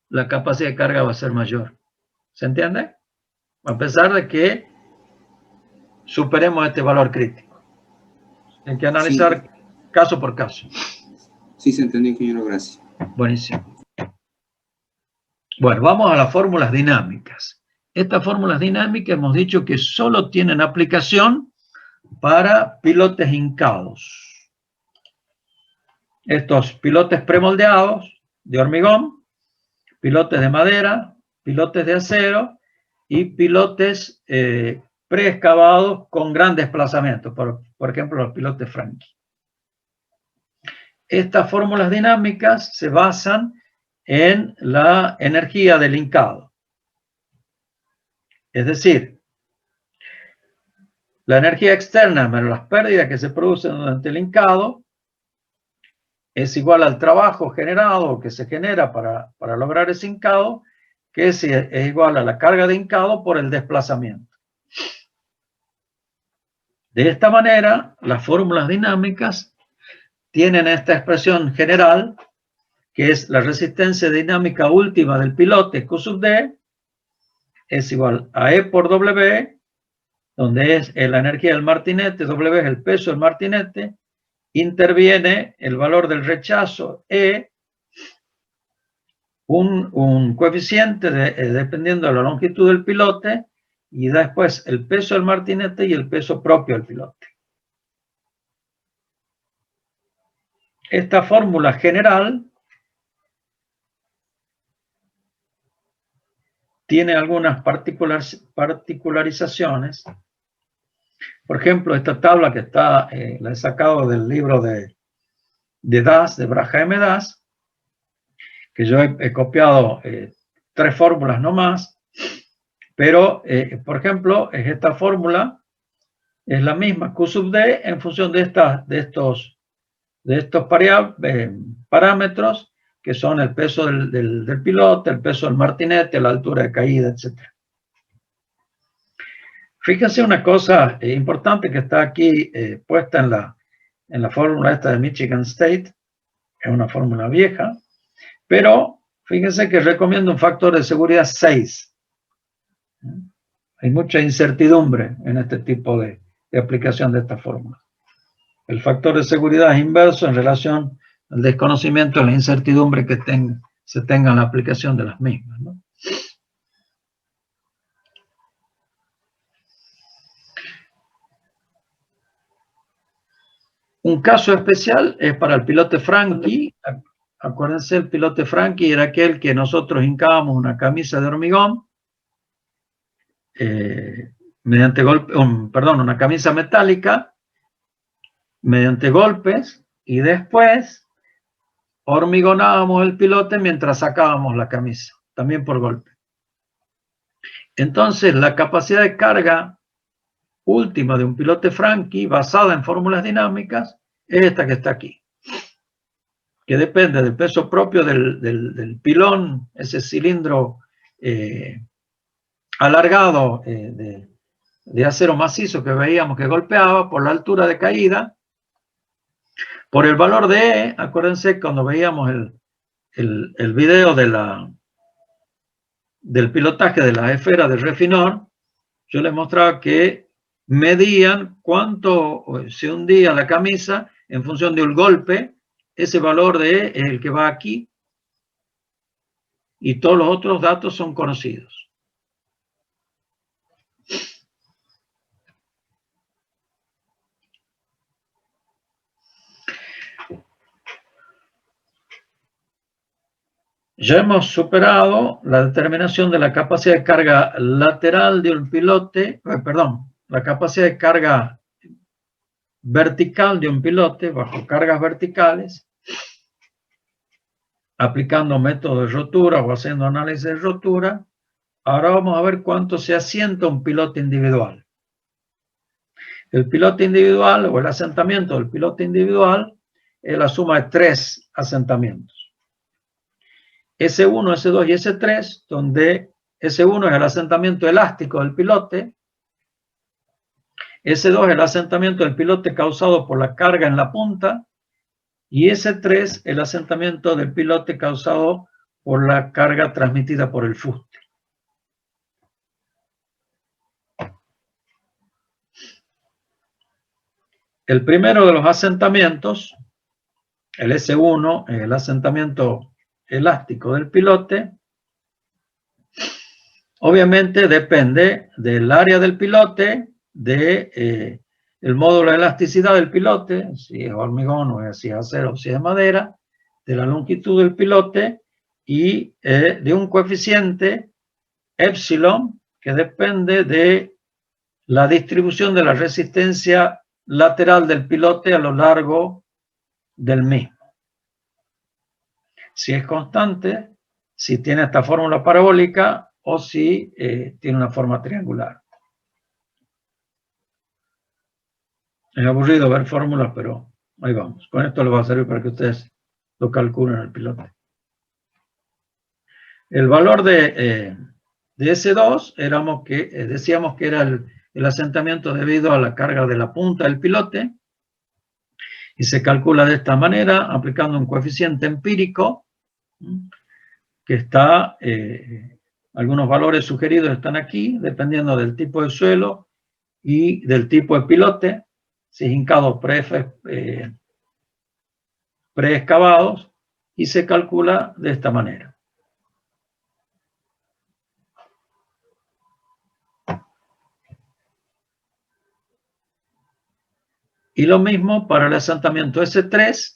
la capacidad de carga va a ser mayor. ¿Se entiende? A pesar de que superemos este valor crítico. Hay que analizar Sí, caso por caso. sí se entendió, ingeniero, gracias. Buenísimo. Bueno, vamos a las fórmulas dinámicas. Estas fórmulas dinámicas hemos dicho que solo tienen aplicación para pilotes hincados. Estos pilotes premoldeados de hormigón, pilotes de madera, pilotes de acero y pilotes preexcavados con gran desplazamiento, por ejemplo los pilotes Franchi. Estas fórmulas dinámicas se basan en la energía del hincado. Es decir, la energía externa menos las pérdidas que se producen durante el hincado es igual al trabajo generado que se genera para lograr ese hincado, que es igual a la carga de hincado por el desplazamiento. De esta manera, las fórmulas dinámicas tienen esta expresión general, que es la resistencia dinámica última del pilote Q sub D, es igual a E por W, donde es la energía del martinete, W es el peso del martinete, interviene el valor del rechazo E, un coeficiente dependiendo de la longitud del pilote, y después el peso del martinete y el peso propio del pilote. Esta fórmula general tiene algunas particularizaciones. Por ejemplo, esta tabla que está, la he sacado del libro de Das, de Braja M. Das, que yo he copiado 3 fórmulas nomás, pero, por ejemplo, esta fórmula es la misma, Q sub D, en función de estos parámetros, que son el peso del pilote, el peso del martinete, la altura de caída, etc. Fíjense una cosa importante que está aquí puesta en la fórmula esta de Michigan State, es una fórmula vieja, pero fíjense que recomiendo un factor de seguridad 6. Hay mucha incertidumbre en este tipo de aplicación de esta fórmula. El factor de seguridad es inverso en relación al desconocimiento de la incertidumbre que se tenga en la aplicación de las mismas, ¿no? Un caso especial es para el pilote Franchi. Acuérdense, el pilote Franchi era aquel que nosotros hincábamos una camisa de hormigón mediante una camisa metálica mediante golpes, y después hormigonábamos el pilote mientras sacábamos la camisa, también por golpe. Entonces, la capacidad de carga última de un pilote Franchi, basada en fórmulas dinámicas, es esta que está aquí, que depende del peso propio del pilón, ese cilindro alargado de acero macizo que veíamos que golpeaba, por la altura de caída, Por el valor de E, acuérdense cuando veíamos el video del pilotaje de las esferas de Refinor, yo les mostraba que medían cuánto se hundía la camisa en función de un golpe. Ese valor de E es el que va aquí y todos los otros datos son conocidos. Ya hemos superado la determinación de la capacidad de carga lateral de un pilote, la capacidad de carga vertical de un pilote bajo cargas verticales, aplicando métodos de rotura o haciendo análisis de rotura. Ahora vamos a ver cuánto se asienta un pilote individual. El pilote individual o el asentamiento del pilote individual es la suma de 3 asentamientos. S1, S2 y S3, donde S1 es el asentamiento elástico del pilote, S2 es el asentamiento del pilote causado por la carga en la punta, y S3 el asentamiento del pilote causado por la carga transmitida por el fuste. El primero de los asentamientos, el S1, es el asentamiento elástico del pilote. Obviamente depende del área del pilote, del módulo de elasticidad del pilote, si es hormigón o si es acero o si es madera, de la longitud del pilote y de un coeficiente epsilon que depende de la distribución de la resistencia lateral del pilote a lo largo del mismo. Si es constante, si tiene esta fórmula parabólica o si tiene una forma triangular. Es aburrido ver fórmulas, pero ahí vamos. Con esto les va a servir para que ustedes lo calculen al pilote. El valor de S2 decíamos que era el asentamiento debido a la carga de la punta del pilote y se calcula de esta manera aplicando un coeficiente empírico que está, algunos valores sugeridos están aquí dependiendo del tipo de suelo y del tipo de pilote, si es hincado preexcavados, y se calcula de esta manera. Y lo mismo para el asentamiento S3,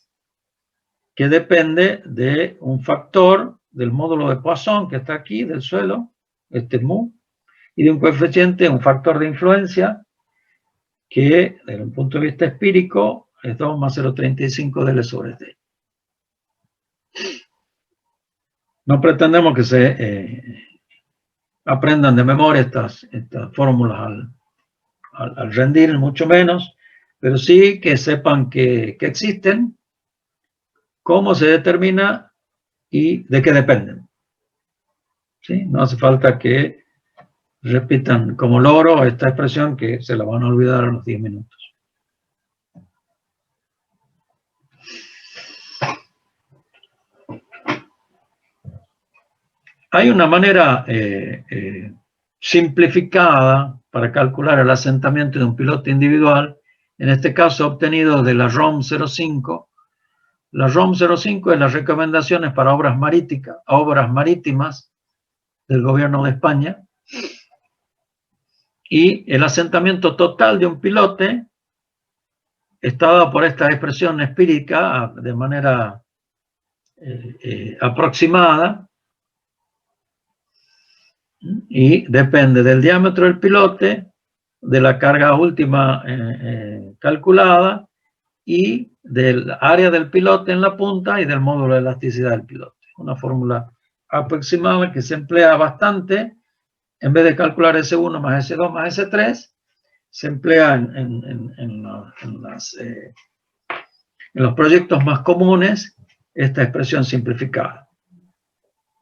que depende de un factor del módulo de Poisson que está aquí, del suelo, este mu, y de un coeficiente, un factor de influencia, que desde un punto de vista empírico es 2 más 0,35 de L sobre T. No pretendemos que se aprendan de memoria estas fórmulas al rendir, mucho menos, pero sí que sepan que existen, cómo se determina y de qué dependen. ¿Sí? No hace falta que repitan como loro esta expresión que se la van a olvidar a los 10 minutos. Hay una manera simplificada para calcular el asentamiento de un pilote individual, en este caso obtenido de la ROM 05. La ROM 05 es las recomendaciones para obras marítimas del gobierno de España, y el asentamiento total de un pilote está dado por esta expresión empírica de manera aproximada, y depende del diámetro del pilote, de la carga última calculada y del área del pilote en la punta y del módulo de elasticidad del pilote. Una fórmula aproximada que se emplea bastante. En vez de calcular S1 más S2 más S3, se emplea en los proyectos más comunes esta expresión simplificada.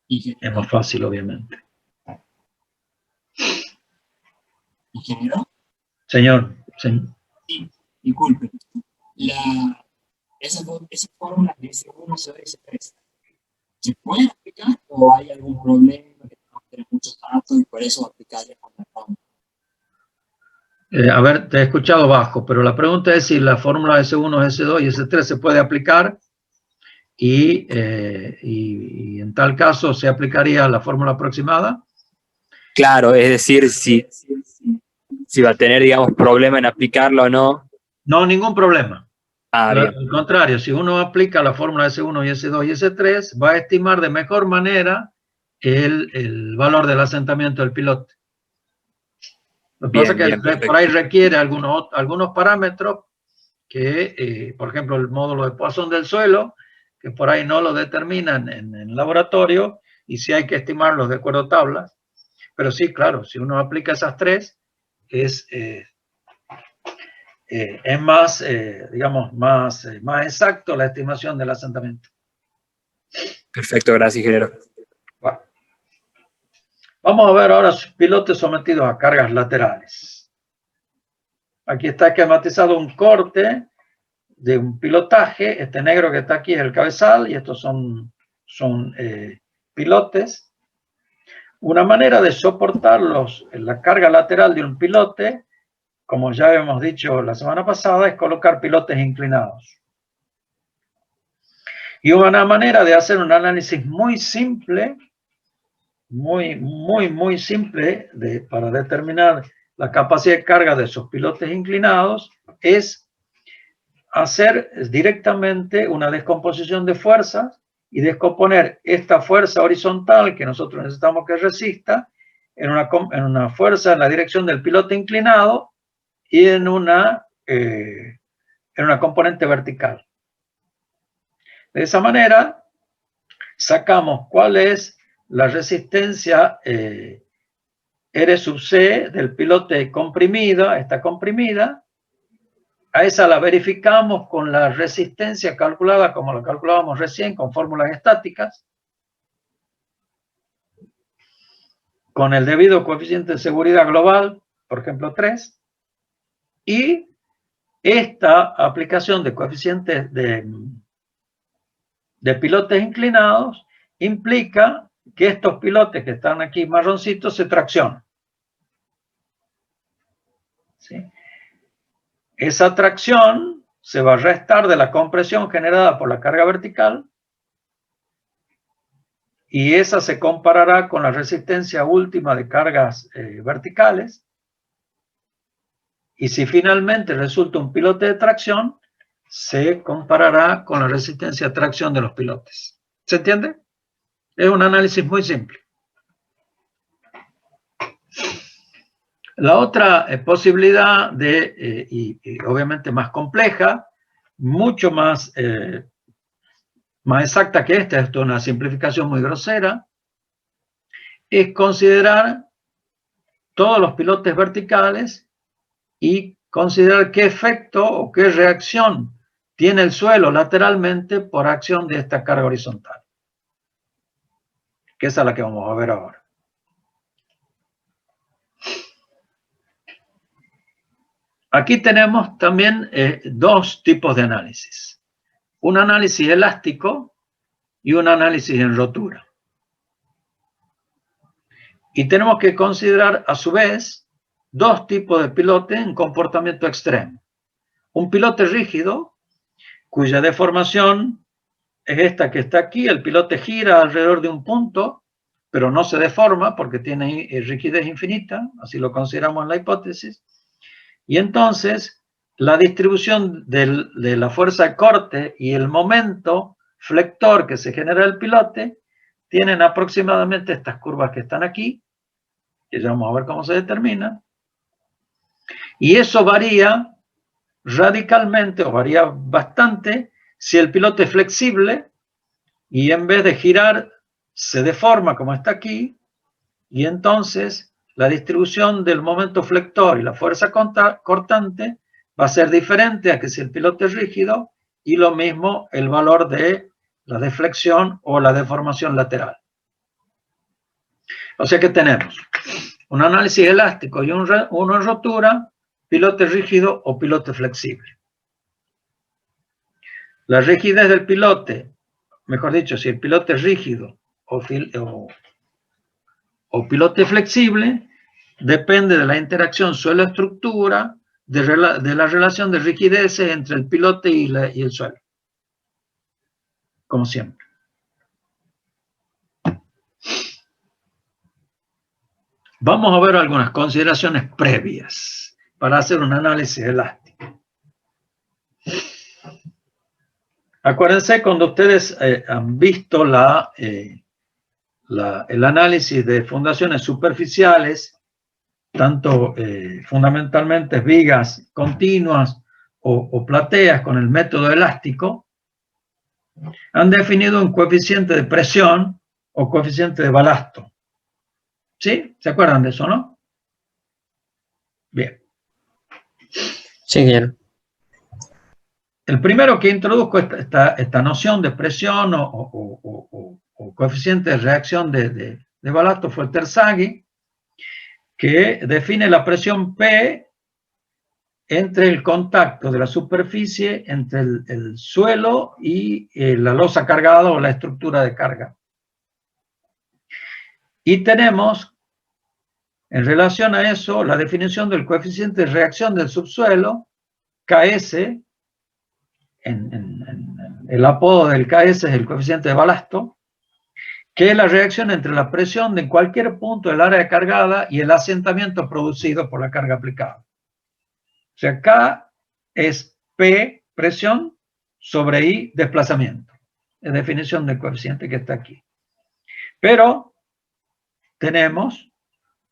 Es más fácil, obviamente. ¿Ingeniero? Señor. Sí, disculpe. esas fórmulas de S1, S2 y S3, ¿se pueden aplicar o hay algún problema que tenemos que tener muchos datos y por eso aplicaría con la fórmula? A ver, te he escuchado bajo, pero la pregunta es si la fórmula S1, S2 y S3 se puede aplicar y en tal caso se aplicaría la fórmula aproximada. Claro, es decir, si va a tener, digamos, problema en aplicarlo o no. No, ningún problema. Bien. Al contrario, si uno aplica la fórmula S1 y S2 y S3, va a estimar de mejor manera el valor del asentamiento del pilote. Lo que pasa es que por ahí requiere algunos parámetros que, por ejemplo, el módulo de Poisson del suelo, que por ahí no lo determinan en el laboratorio, y sí hay que estimarlos de acuerdo a tablas. Pero sí, claro, si uno aplica esas tres, es más, digamos, más exacto la estimación del asentamiento. Perfecto, gracias, ingeniero. Bueno. Vamos a ver ahora pilotes sometidos a cargas laterales. Aquí está esquematizado un corte de un pilotaje. Este negro que está aquí es el cabezal y estos son pilotes. Una manera de soportar la carga lateral de un pilote, como ya hemos dicho la semana pasada, es colocar pilotes inclinados. Y una manera de hacer un análisis muy simple, muy simple para determinar la capacidad de carga de esos pilotes inclinados es hacer directamente una descomposición de fuerzas y descomponer esta fuerza horizontal que nosotros necesitamos que resista en una fuerza en la dirección del pilote inclinado y en una componente vertical. De esa manera sacamos cuál es la resistencia R sub C del pilote comprimida, está comprimida. A esa la verificamos con la resistencia calculada como la calculábamos recién con fórmulas estáticas, con el debido coeficiente de seguridad global, por ejemplo 3, y esta aplicación de coeficientes de pilotes inclinados implica que estos pilotes que están aquí marroncitos se traccionan. ¿Sí? Esa tracción se va a restar de la compresión generada por la carga vertical y esa se comparará con la resistencia última de cargas verticales. Y si finalmente resulta un pilote de tracción, se comparará con la resistencia de tracción de los pilotes. ¿Se entiende? Es un análisis muy simple. La otra posibilidad y obviamente más compleja, mucho más exacta que esta, esto es una simplificación muy grosera, es considerar todos los pilotes verticales y considerar qué efecto o qué reacción tiene el suelo lateralmente por acción de esta carga horizontal. Que esa es la que vamos a ver ahora. Aquí tenemos también dos tipos de análisis. Un análisis elástico y un análisis en rotura. Y tenemos que considerar a su vez dos tipos de pilote en comportamiento extremo. Un pilote rígido, cuya deformación es esta que está aquí. El pilote gira alrededor de un punto, pero no se deforma porque tiene rigidez infinita, así lo consideramos en la hipótesis. Y entonces, la distribución de la fuerza de corte y el momento flector que se genera el pilote tienen aproximadamente estas curvas que están aquí, que ya vamos a ver cómo se determina. Y eso varía radicalmente o varía bastante si el pilote es flexible y en vez de girar se deforma como está aquí, y entonces la distribución del momento flector y la fuerza cortante va a ser diferente a que si el pilote es rígido, y lo mismo el valor de la deflexión o la deformación lateral. O sea que tenemos un análisis elástico y uno en rotura, pilote rígido o pilote flexible. La rigidez del pilote, mejor dicho, si el pilote es rígido o pilote flexible, depende de la interacción suelo-estructura, de la relación de rigidez entre el pilote y el suelo, como siempre. Vamos a ver algunas consideraciones previas para hacer un análisis elástico. Acuérdense cuando ustedes han visto el análisis de fundaciones superficiales, tanto fundamentalmente vigas continuas o plateas con el método elástico, han definido un coeficiente de presión o coeficiente de balasto. ¿Sí? ¿Se acuerdan de eso, no? Bien. Sí, señor. El primero que introduzco esta noción de presión o coeficiente de reacción de balasto fue Terzaghi, que define la presión P entre el contacto de la superficie entre el suelo y la losa cargada o la estructura de carga. Y tenemos, en relación a eso, la definición del coeficiente de reacción del subsuelo, KS, el apodo del KS es el coeficiente de balasto, que es la reacción entre la presión de cualquier punto del área cargada y el asentamiento producido por la carga aplicada. O sea, K es P, presión, sobre I, desplazamiento. Es definición del coeficiente que está aquí. Pero tenemos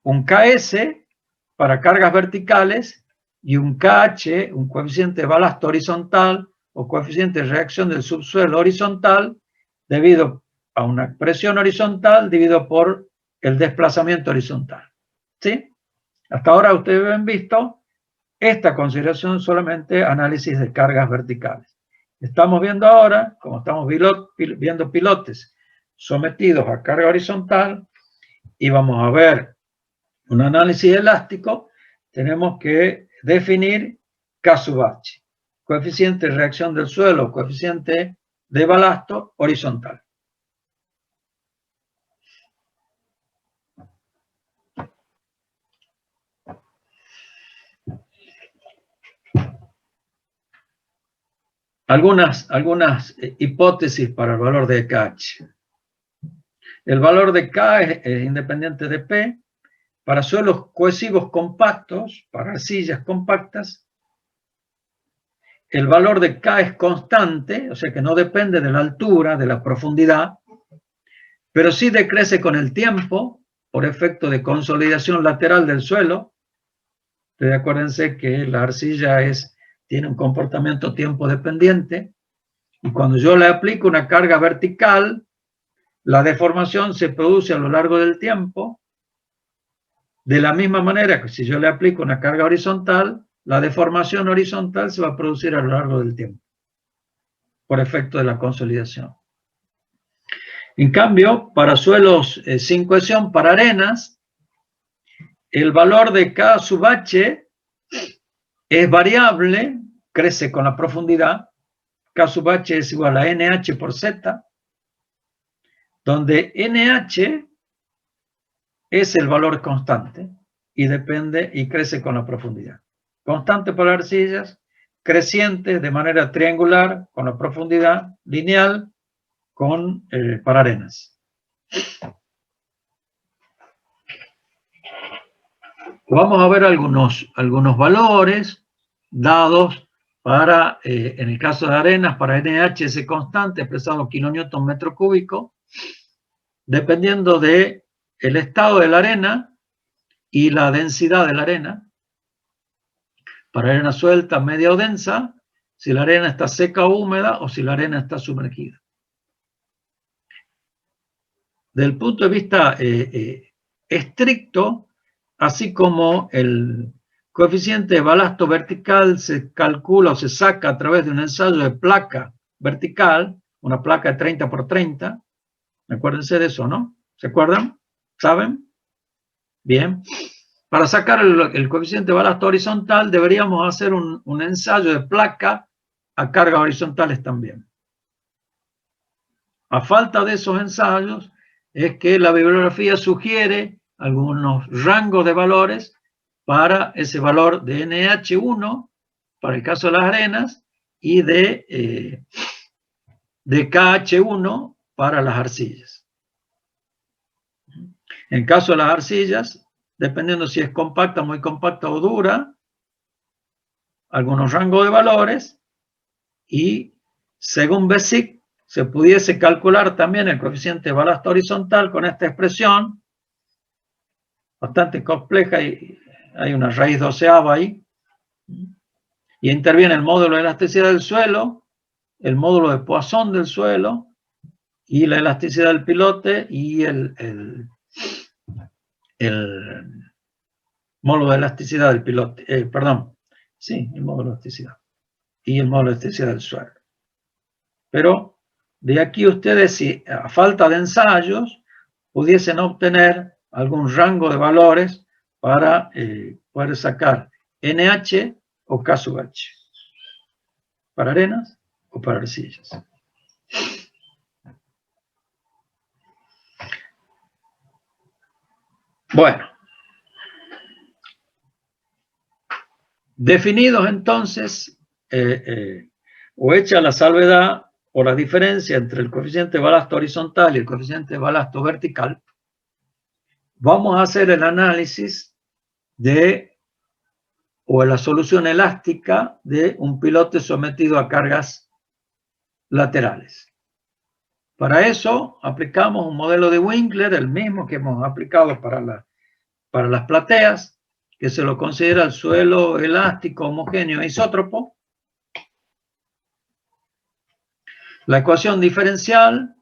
un KS para cargas verticales y un KH, un coeficiente de balasto horizontal o coeficiente de reacción del subsuelo horizontal, debido a una presión horizontal dividido por el desplazamiento horizontal. ¿Sí? Hasta ahora ustedes han visto esta consideración solamente análisis de cargas verticales. Estamos viendo ahora, como estamos viendo pilotes sometidos a carga horizontal, y vamos a ver un análisis elástico, tenemos que definir K sub H, coeficiente de reacción del suelo, coeficiente de balasto horizontal. Algunas hipótesis para el valor de KH. El valor de K es independiente de P. Para suelos cohesivos compactos, para arcillas compactas, el valor de K es constante, o sea que no depende de la altura, de la profundidad, pero sí decrece con el tiempo por efecto de consolidación lateral del suelo. Ustedes acuérdense que la arcilla tiene un comportamiento tiempo dependiente, y cuando yo le aplico una carga vertical, la deformación se produce a lo largo del tiempo, de la misma manera que si yo le aplico una carga horizontal, la deformación horizontal se va a producir a lo largo del tiempo, por efecto de la consolidación. En cambio, para suelos sin cohesión, para arenas, el valor de K sub H es variable, crece con la profundidad. K sub H es igual a NH por Z, donde NH es el valor constante y depende y crece con la profundidad. Constante para arcillas, creciente de manera triangular con la profundidad, lineal para arenas. Vamos a ver algunos valores dados para, en el caso de arenas, para NH ese constante expresado en kilonewton metro cúbico, dependiendo de el estado de la arena y la densidad de la arena. Para arena suelta, media o densa, si la arena está seca o húmeda o si la arena está sumergida. Desde el punto de vista estricto, así como el coeficiente de balasto vertical se calcula o se saca a través de un ensayo de placa vertical, una placa de 30 por 30, acuérdense de eso, ¿no? ¿Se acuerdan? ¿Saben? Bien. Para sacar el coeficiente de balasto horizontal deberíamos hacer un ensayo de placa a cargas horizontales también. A falta de esos ensayos, es que la bibliografía sugiere algunos rangos de valores para ese valor de NH1, para el caso de las arenas, y de KH1 para las arcillas. En el caso de las arcillas, dependiendo si es compacta, muy compacta o dura, algunos rangos de valores, y según Besic, se pudiese calcular también el coeficiente de balasto horizontal con esta expresión, bastante compleja, y hay una raíz doceava ahí, y interviene el módulo de elasticidad del suelo, el módulo de Poisson del suelo, y la elasticidad del pilote, y el módulo de elasticidad del pilote, sí, el módulo de elasticidad, y el módulo de elasticidad del suelo. Pero de aquí ustedes, si a falta de ensayos, pudiesen obtener algún rango de valores para poder sacar NH o K sub H, para arenas o para arcillas. Bueno, definidos entonces, o hecha la salvedad o la diferencia entre el coeficiente de balasto horizontal y el coeficiente de balasto vertical, vamos a hacer el análisis o la solución elástica de un pilote sometido a cargas laterales. Para eso aplicamos un modelo de Winkler, el mismo que hemos aplicado para las plateas, que se lo considera el suelo elástico homogéneo e isótropo. La ecuación diferencial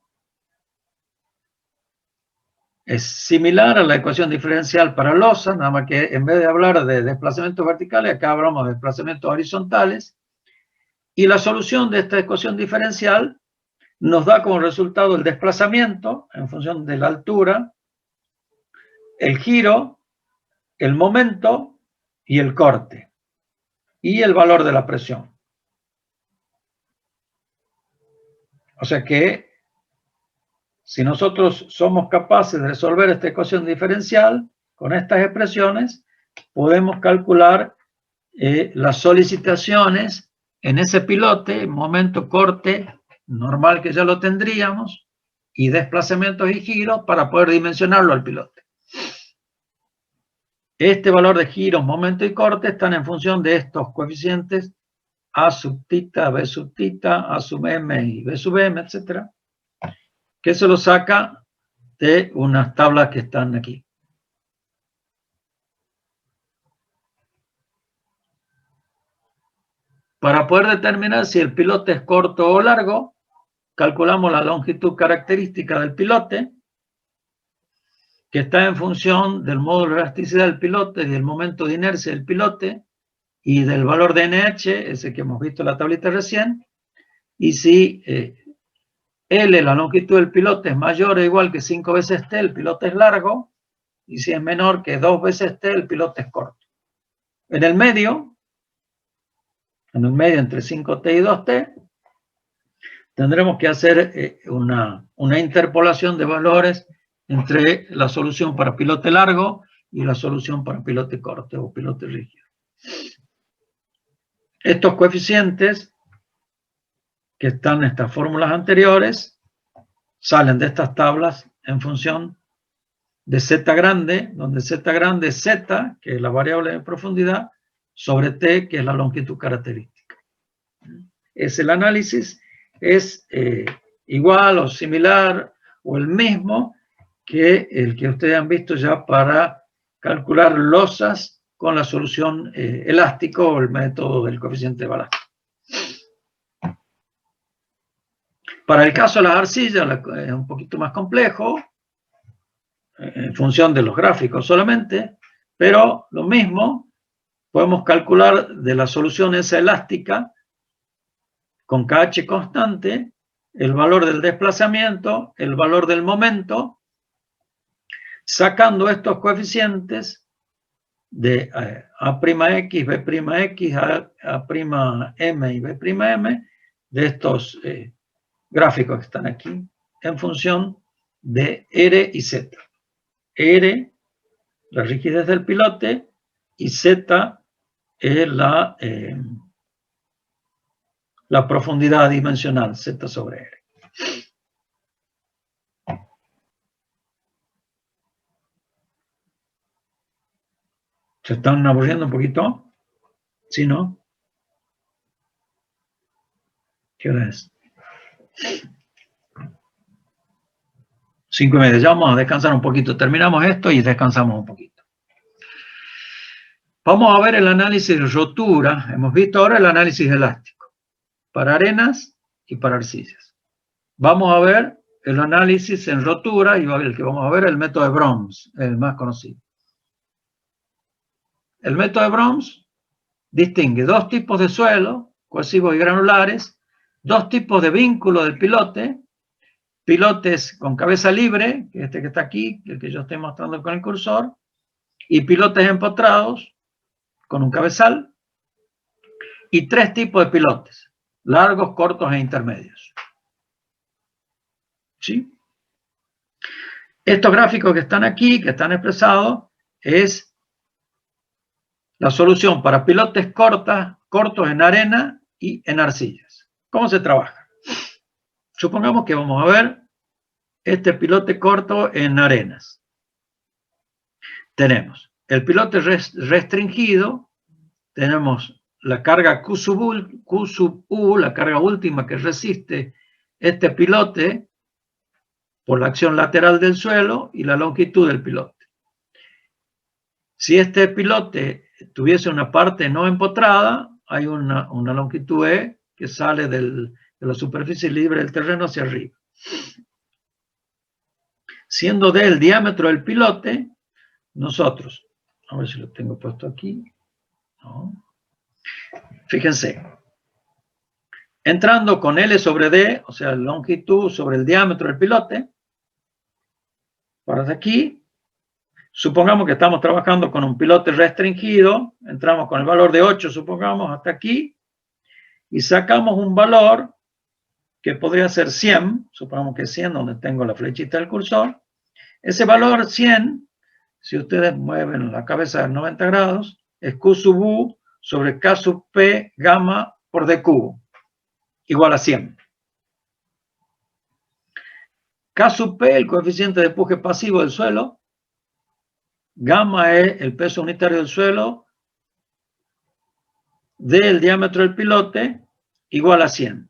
es similar a la ecuación diferencial para losa, nada más que en vez de hablar de desplazamientos verticales, acá hablamos de desplazamientos horizontales. Y la solución de esta ecuación diferencial nos da como resultado el desplazamiento en función de la altura, el giro, el momento y el corte, y el valor de la presión. O sea que si nosotros somos capaces de resolver esta ecuación diferencial con estas expresiones, podemos calcular las solicitaciones en ese pilote, momento, corte, normal que ya lo tendríamos, y desplazamientos y giros para poder dimensionarlo al pilote. Este valor de giros, momento y corte están en función de estos coeficientes A sub tita, B sub tita, A sub M y B sub M, etc., que se lo saca de unas tablas que están aquí. Para poder determinar si el pilote es corto o largo, calculamos la longitud característica del pilote, que está en función del módulo de elasticidad del pilote, del momento de inercia del pilote y del valor de NH, ese que hemos visto en la tablita recién. Y si L, la longitud del pilote, es mayor o igual que 5 veces T, el pilote es largo, y si es menor que 2 veces T, el pilote es corto. En el medio entre 5T y 2T, tendremos que hacer una interpolación de valores entre la solución para pilote largo y la solución para pilote corto o pilote rígido. Estos coeficientes que están en estas fórmulas anteriores salen de estas tablas en función de Z grande, donde Z grande es Z, que es la variable de profundidad, sobre T, que es la longitud característica. El análisis es igual o similar o el mismo que el que ustedes han visto ya para calcular losas con la solución elástico o el método del coeficiente de balasto. Para el caso de las arcillas es un poquito más complejo, en función de los gráficos solamente, pero lo mismo, podemos calcular de la solución esa elástica, con KH constante, el valor del desplazamiento, el valor del momento, sacando estos coeficientes de A'X, B'X, A'M y B'M de estos gráficos que están aquí en función de R y Z. R, la rigidez del pilote, y Z es la profundidad dimensional, Z sobre R. ¿Se están aburriendo un poquito? ¿Sí, no? ¿Qué hora es? 5:30. Ya vamos a descansar un poquito. Terminamos esto y descansamos un poquito. Vamos a ver el análisis de rotura. Hemos visto ahora el análisis elástico para arenas y para arcillas. Vamos a ver el análisis en rotura y el que vamos a ver el método de Brooms, el más conocido. El método de Brooms distingue dos tipos de suelo, cohesivos y granulares, dos tipos de vínculo del pilote, pilotes con cabeza libre, que este que está aquí, el que yo estoy mostrando con el cursor, y pilotes empotrados con un cabezal, y tres tipos de pilotes, largos, cortos e intermedios. ¿Sí? Estos gráficos que están aquí, que están expresados, es la solución para pilotes cortos en arena y en arcillas. ¿Cómo se trabaja? Supongamos que vamos a ver este pilote corto en arenas. Tenemos el pilote restringido, tenemos la carga Q sub U, la carga última que resiste este pilote por la acción lateral del suelo y la longitud del pilote. Si este pilote tuviese una parte no empotrada, hay una longitud E que sale de la superficie libre del terreno hacia arriba. Siendo D el diámetro del pilote, nosotros, a ver si lo tengo puesto aquí, no. Fíjense, entrando con L sobre D, o sea, longitud sobre el diámetro del pilote, para aquí, supongamos que estamos trabajando con un pilote restringido, entramos con el valor de 8, supongamos, hasta aquí, y sacamos un valor que podría ser 100, supongamos que es 100, donde tengo la flechita del cursor. Ese valor 100, si ustedes mueven la cabeza de 90 grados, es Q sub U sobre K sub P gamma por D cubo, igual a 100. K sub P, el coeficiente de empuje pasivo del suelo, gamma es el peso unitario del suelo, D el diámetro del pilote, igual a 100.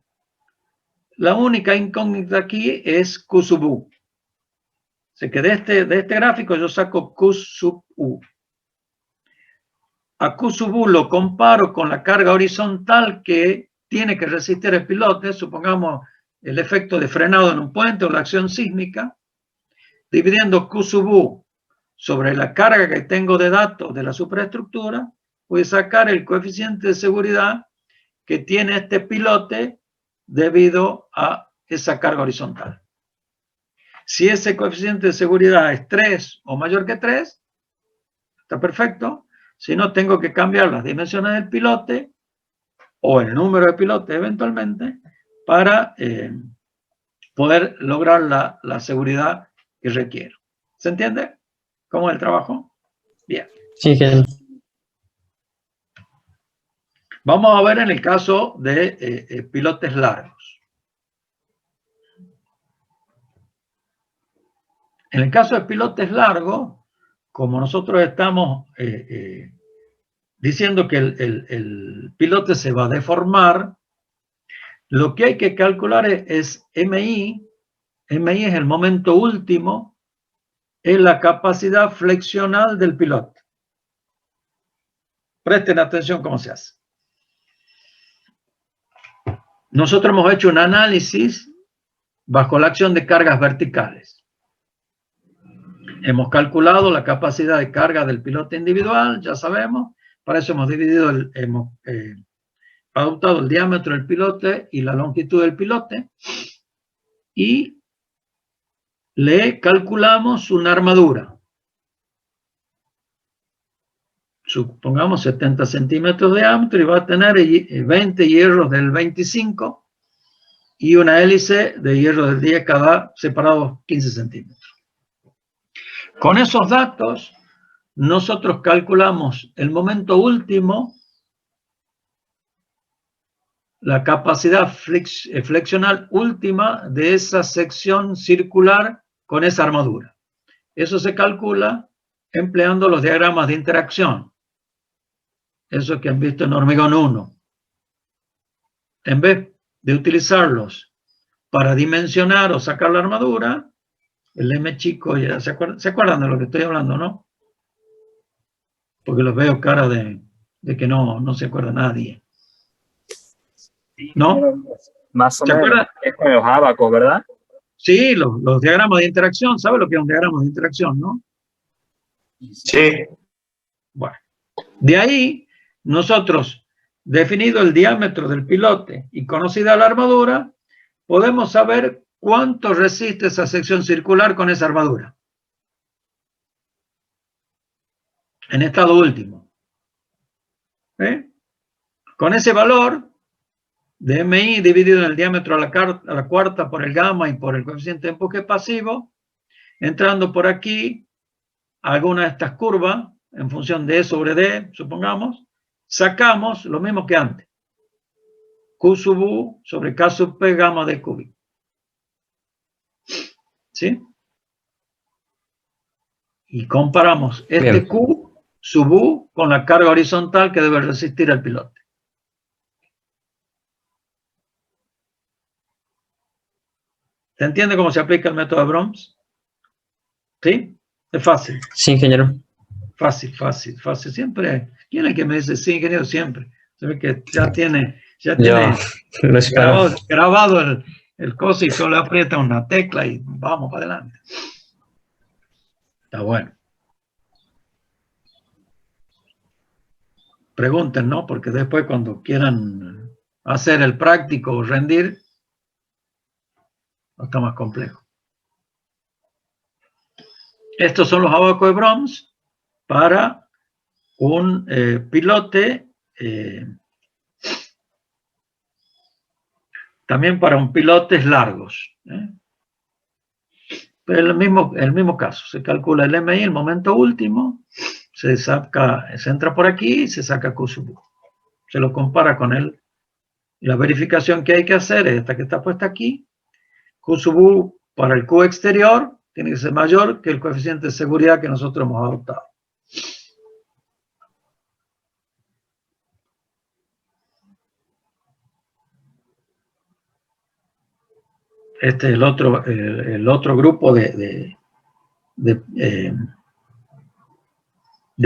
La única incógnita aquí es Q sub U. Así que de este gráfico yo saco Q sub U. A Q sub U lo comparo con la carga horizontal que tiene que resistir el pilote, supongamos el efecto de frenado en un puente o la acción sísmica, dividiendo Q sub U sobre la carga que tengo de datos de la superestructura, voy a sacar el coeficiente de seguridad que tiene este pilote debido a esa carga horizontal. Si ese coeficiente de seguridad es 3 o mayor que 3, está perfecto. Si no, tengo que cambiar las dimensiones del pilote o el número de pilotes eventualmente para poder lograr la seguridad que requiero. ¿Se entiende cómo es el trabajo? Bien. Sí, genial. Vamos a ver en el caso de pilotes largos. En el caso de pilotes largos, como nosotros estamos diciendo que el pilote se va a deformar, lo que hay que calcular es MI. MI es el momento último, es la capacidad flexional del pilote. Presten atención cómo se hace. Nosotros hemos hecho un análisis bajo la acción de cargas verticales. Hemos calculado la capacidad de carga del pilote individual, ya sabemos. Para eso hemos dividido, hemos adoptado el diámetro del pilote y la longitud del pilote. Y le calculamos una armadura. supongamos 70 centímetros de diámetro y va a tener 20 hierros del 25 y una hélice de hierro del 10 cada separados 15 centímetros. Con esos datos, nosotros calculamos el momento último, la capacidad flexional última de esa sección circular con esa armadura. Eso se calcula empleando los diagramas de interacción. Eso que han visto en Hormigón 1. En vez de utilizarlos para dimensionar o sacar la armadura, el M chico, ya ¿se acuerdan de lo que estoy hablando, no? Porque los veo cara de que no se acuerda nadie. ¿No? Más o ¿Se menos. acuerdan? Es con los abacos, ¿verdad? Sí, los diagramas de interacción. ¿Sabe lo que es un diagrama de interacción, no? Sí. Bueno, de ahí nosotros, definido el diámetro del pilote y conocida la armadura, podemos saber cuánto resiste esa sección circular con esa armadura. En estado último. Con ese valor de MI dividido en el diámetro a la cuarta por el gamma y por el coeficiente de empuje pasivo, entrando por aquí alguna de estas curvas, en función de E sobre D, supongamos, sacamos lo mismo que antes. Q sub U sobre K sub P gamma D cúbico. ¿Sí? Y comparamos este Bien. Q sub U con la carga horizontal que debe resistir el pilote. ¿Se entiende cómo se aplica el método de Brooms? ¿Sí? Es fácil. Sí, ingeniero. Fácil. Siempre. ¿Quién es el que me dice sí, ingeniero? Siempre. Se ve que ya tiene Yo lo espero. grabado el coso y solo aprieta una tecla y vamos para adelante. Está bueno. Pregunten, ¿no? Porque después cuando quieran hacer el práctico o rendir, está más complejo. Estos son los abacos de Brooms para un pilote, también para un pilotes largos. El mismo caso, se calcula el MI, el momento último, se entra por aquí y se saca Q sub U. Se lo compara con la verificación que hay que hacer, esta que está puesta aquí. Q sub U para el Q exterior tiene que ser mayor que el coeficiente de seguridad que nosotros hemos adoptado. Este es el otro grupo de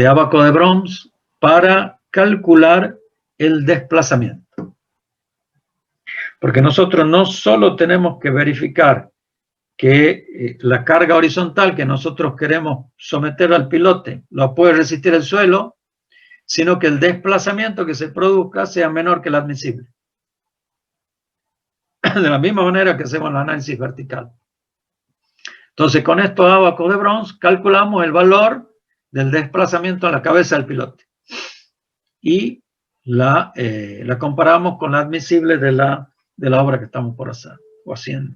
abaco de Brooms para calcular el desplazamiento. Porque nosotros no solo tenemos que verificar que la carga horizontal que nosotros queremos someter al pilote lo puede resistir el suelo, sino que el desplazamiento que se produzca sea menor que el admisible. De la misma manera que hacemos el análisis vertical. Entonces, con estos abacos de Brooms calculamos el valor del desplazamiento a la cabeza del pilote. Y la comparamos con la admisible de la obra que estamos por hacer o haciendo.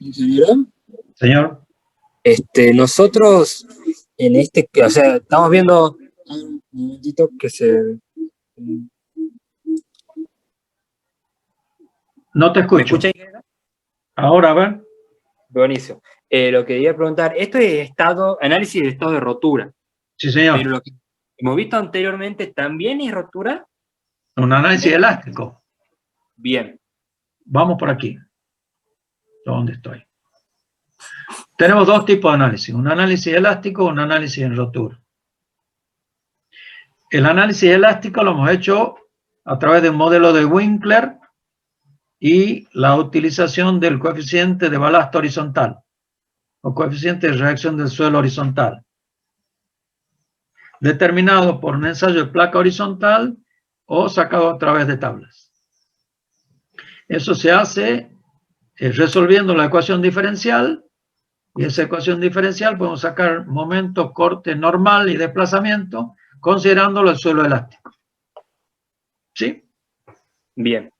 ¿Ingeniero? Señor. Nosotros o sea, estamos viendo un momentito que se... No te escucho. ¿Me escucha, ingeniero? Ahora, a ver. Buenísimo. Lo que quería preguntar, esto es análisis de estado de rotura. Sí, señor. Pero lo que hemos visto anteriormente también es rotura. Un análisis elástico. Bien. Vamos por aquí. ¿Dónde estoy? Tenemos dos tipos de análisis. Un análisis elástico y un análisis en rotura. El análisis elástico lo hemos hecho a través de un modelo de Winkler y la utilización del coeficiente de balasto horizontal o coeficiente de reacción del suelo horizontal, determinado por un ensayo de placa horizontal o sacado a través de tablas. Eso se hace resolviendo la ecuación diferencial Y esa ecuación diferencial podemos sacar momento, corte normal y desplazamiento, considerándolo el suelo elástico. ¿Sí? Bien.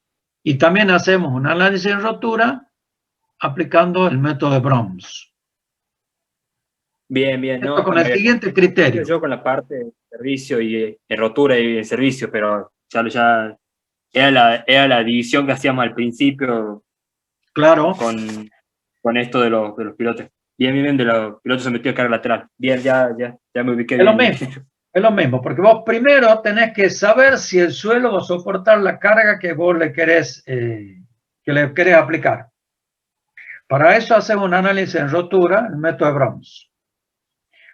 Y también hacemos un análisis en rotura aplicando el método de Brooms. Bien, bien. Esto No, con me el había siguiente confundido criterio. yo con la parte de servicio y rotura y de servicio, pero ya era la división que hacíamos al principio Claro. con esto de los pilotos. Bien, de los pilotos sometidos a carga lateral. Bien, ya me ubiqué Es bien. lo mismo. Es lo mismo, porque vos primero tenés que saber si el suelo va a soportar la carga que vos le querés aplicar. Para eso hacemos un análisis en rotura, el método de Brooms.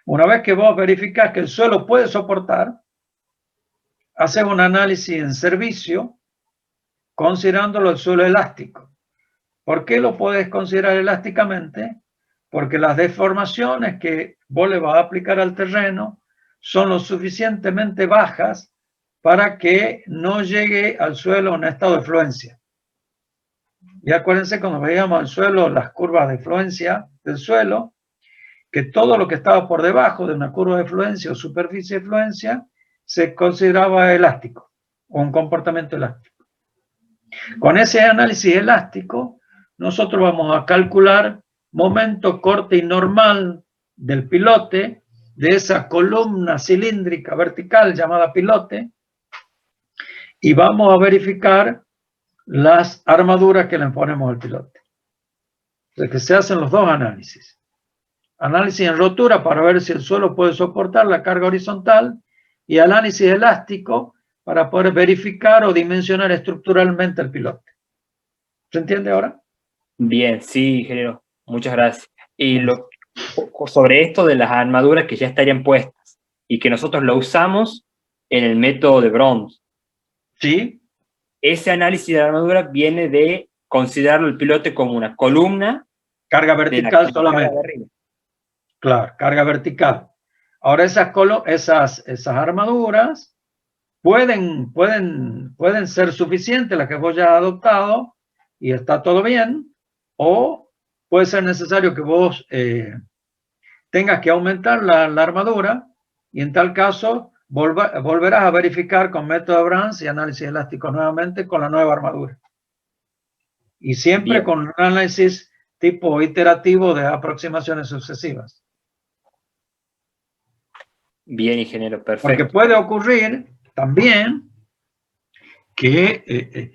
Una vez que vos verificás que el suelo puede soportar, haces un análisis en servicio, considerándolo el suelo elástico. ¿Por qué lo puedes considerar elásticamente? Porque las deformaciones que vos le vas a aplicar al terreno son lo suficientemente bajas para que no llegue al suelo un estado de fluencia. Y acuérdense cuando veíamos al suelo las curvas de fluencia del suelo, que todo lo que estaba por debajo de una curva de fluencia o superficie de fluencia se consideraba elástico o un comportamiento elástico. Con ese análisis elástico, nosotros vamos a calcular momento, corte y normal del pilote, de esa columna cilíndrica vertical llamada pilote, y vamos a verificar las armaduras que le ponemos al pilote. Entonces, que se hacen los dos análisis. Análisis en rotura para ver si el suelo puede soportar la carga horizontal y análisis elástico para poder verificar o dimensionar estructuralmente el pilote. ¿Se entiende ahora? Bien, sí, ingeniero. Muchas gracias. Y sobre esto de las armaduras que ya estarían puestas y que nosotros lo usamos en el método de Brooms. Sí. Ese análisis de la armadura viene de considerarlo el pilote como una columna. Carga vertical solamente. Claro, carga vertical. Ahora esas armaduras pueden ser suficientes, las que vos ya has adoptado, y está todo bien, o puede ser necesario que vos tengas que aumentar la armadura, y en tal caso volverás a verificar con método de Brooms y análisis elástico nuevamente con la nueva armadura. Y siempre Bien. con un análisis tipo iterativo de aproximaciones sucesivas. Bien, ingeniero, perfecto. Porque puede ocurrir también que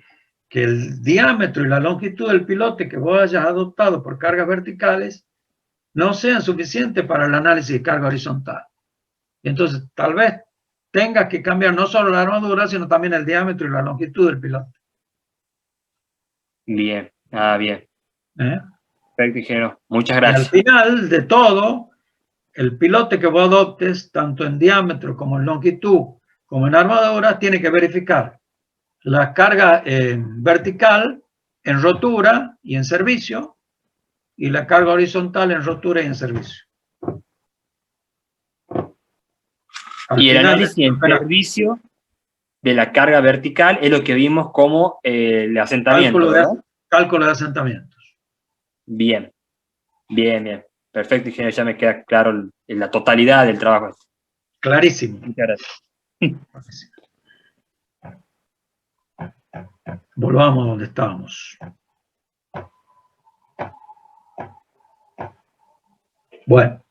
el diámetro y la longitud del pilote que vos hayas adoptado por cargas verticales no sean suficientes para el análisis de carga horizontal. Y entonces tal vez tengas que cambiar no solo la armadura, sino también el diámetro y la longitud del pilote. Bien, bien. ¿Eh? Perfecto, ingeniero. Muchas Y gracias. al final de todo, el pilote que vos adoptes, tanto en diámetro como en longitud, como en armadura, tiene que verificar la carga vertical en rotura y en servicio, y la carga horizontal en rotura y en servicio. Y el análisis en servicio de la carga vertical es lo que vimos como el asentamiento, ¿verdad? Cálculo de asentamientos. Bien. Perfecto, ingeniero, ya me queda claro la totalidad del trabajo. Clarísimo. Muchas gracias. Volvamos donde estábamos. Bueno,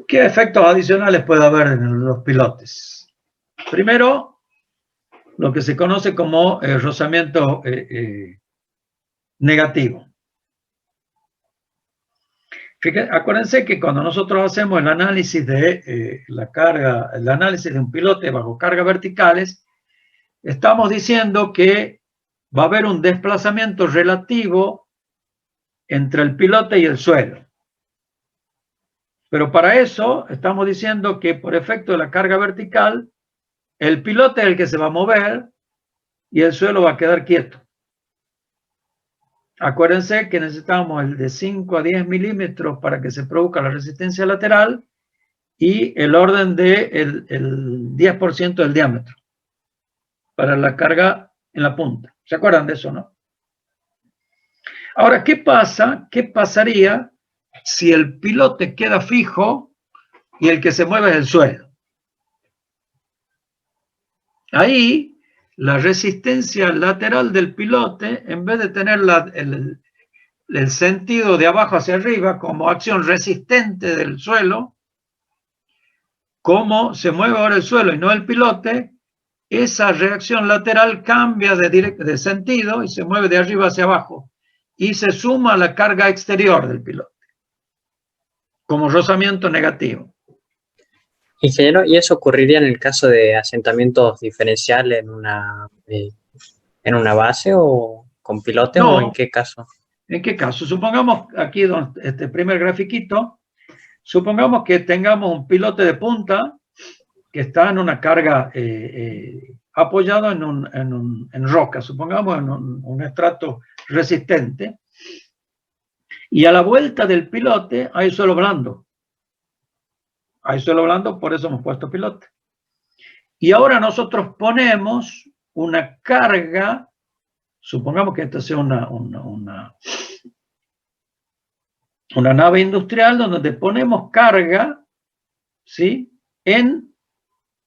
¿qué efectos adicionales puede haber en los pilotes? Primero, lo que se conoce como rozamiento negativo. Fíjense, acuérdense que cuando nosotros hacemos el análisis de la carga, el análisis de un pilote bajo cargas verticales, estamos diciendo que va a haber un desplazamiento relativo entre el pilote y el suelo. Pero para eso estamos diciendo que por efecto de la carga vertical, el pilote es el que se va a mover y el suelo va a quedar quieto. Acuérdense que necesitamos el de 5 a 10 milímetros para que se produzca la resistencia lateral y el orden de el 10% del diámetro para la carga en la punta. ¿Se acuerdan de eso, no? Ahora, ¿qué pasa? ¿Qué pasaría si el pilote queda fijo y el que se mueve es el suelo. Ahí, la resistencia lateral del pilote, en vez de tener el sentido de abajo hacia arriba como acción resistente del suelo, como se mueve ahora el suelo y no el pilote, esa reacción lateral cambia de sentido y se mueve de arriba hacia abajo y se suma a la carga exterior del pilote como rozamiento negativo. Ingeniero, ¿y eso ocurriría en el caso de asentamientos diferenciales en una base o con pilotes No. o en qué caso? ¿En qué caso? Supongamos aquí, este primer grafiquito, supongamos que tengamos un pilote de punta que está en una carga apoyado en roca, supongamos en un estrato resistente, y a la vuelta del pilote hay suelo blando. Hay suelo blando, por eso hemos puesto pilote. Y ahora nosotros ponemos una carga, supongamos que esta sea una nave industrial donde ponemos carga, ¿sí?, en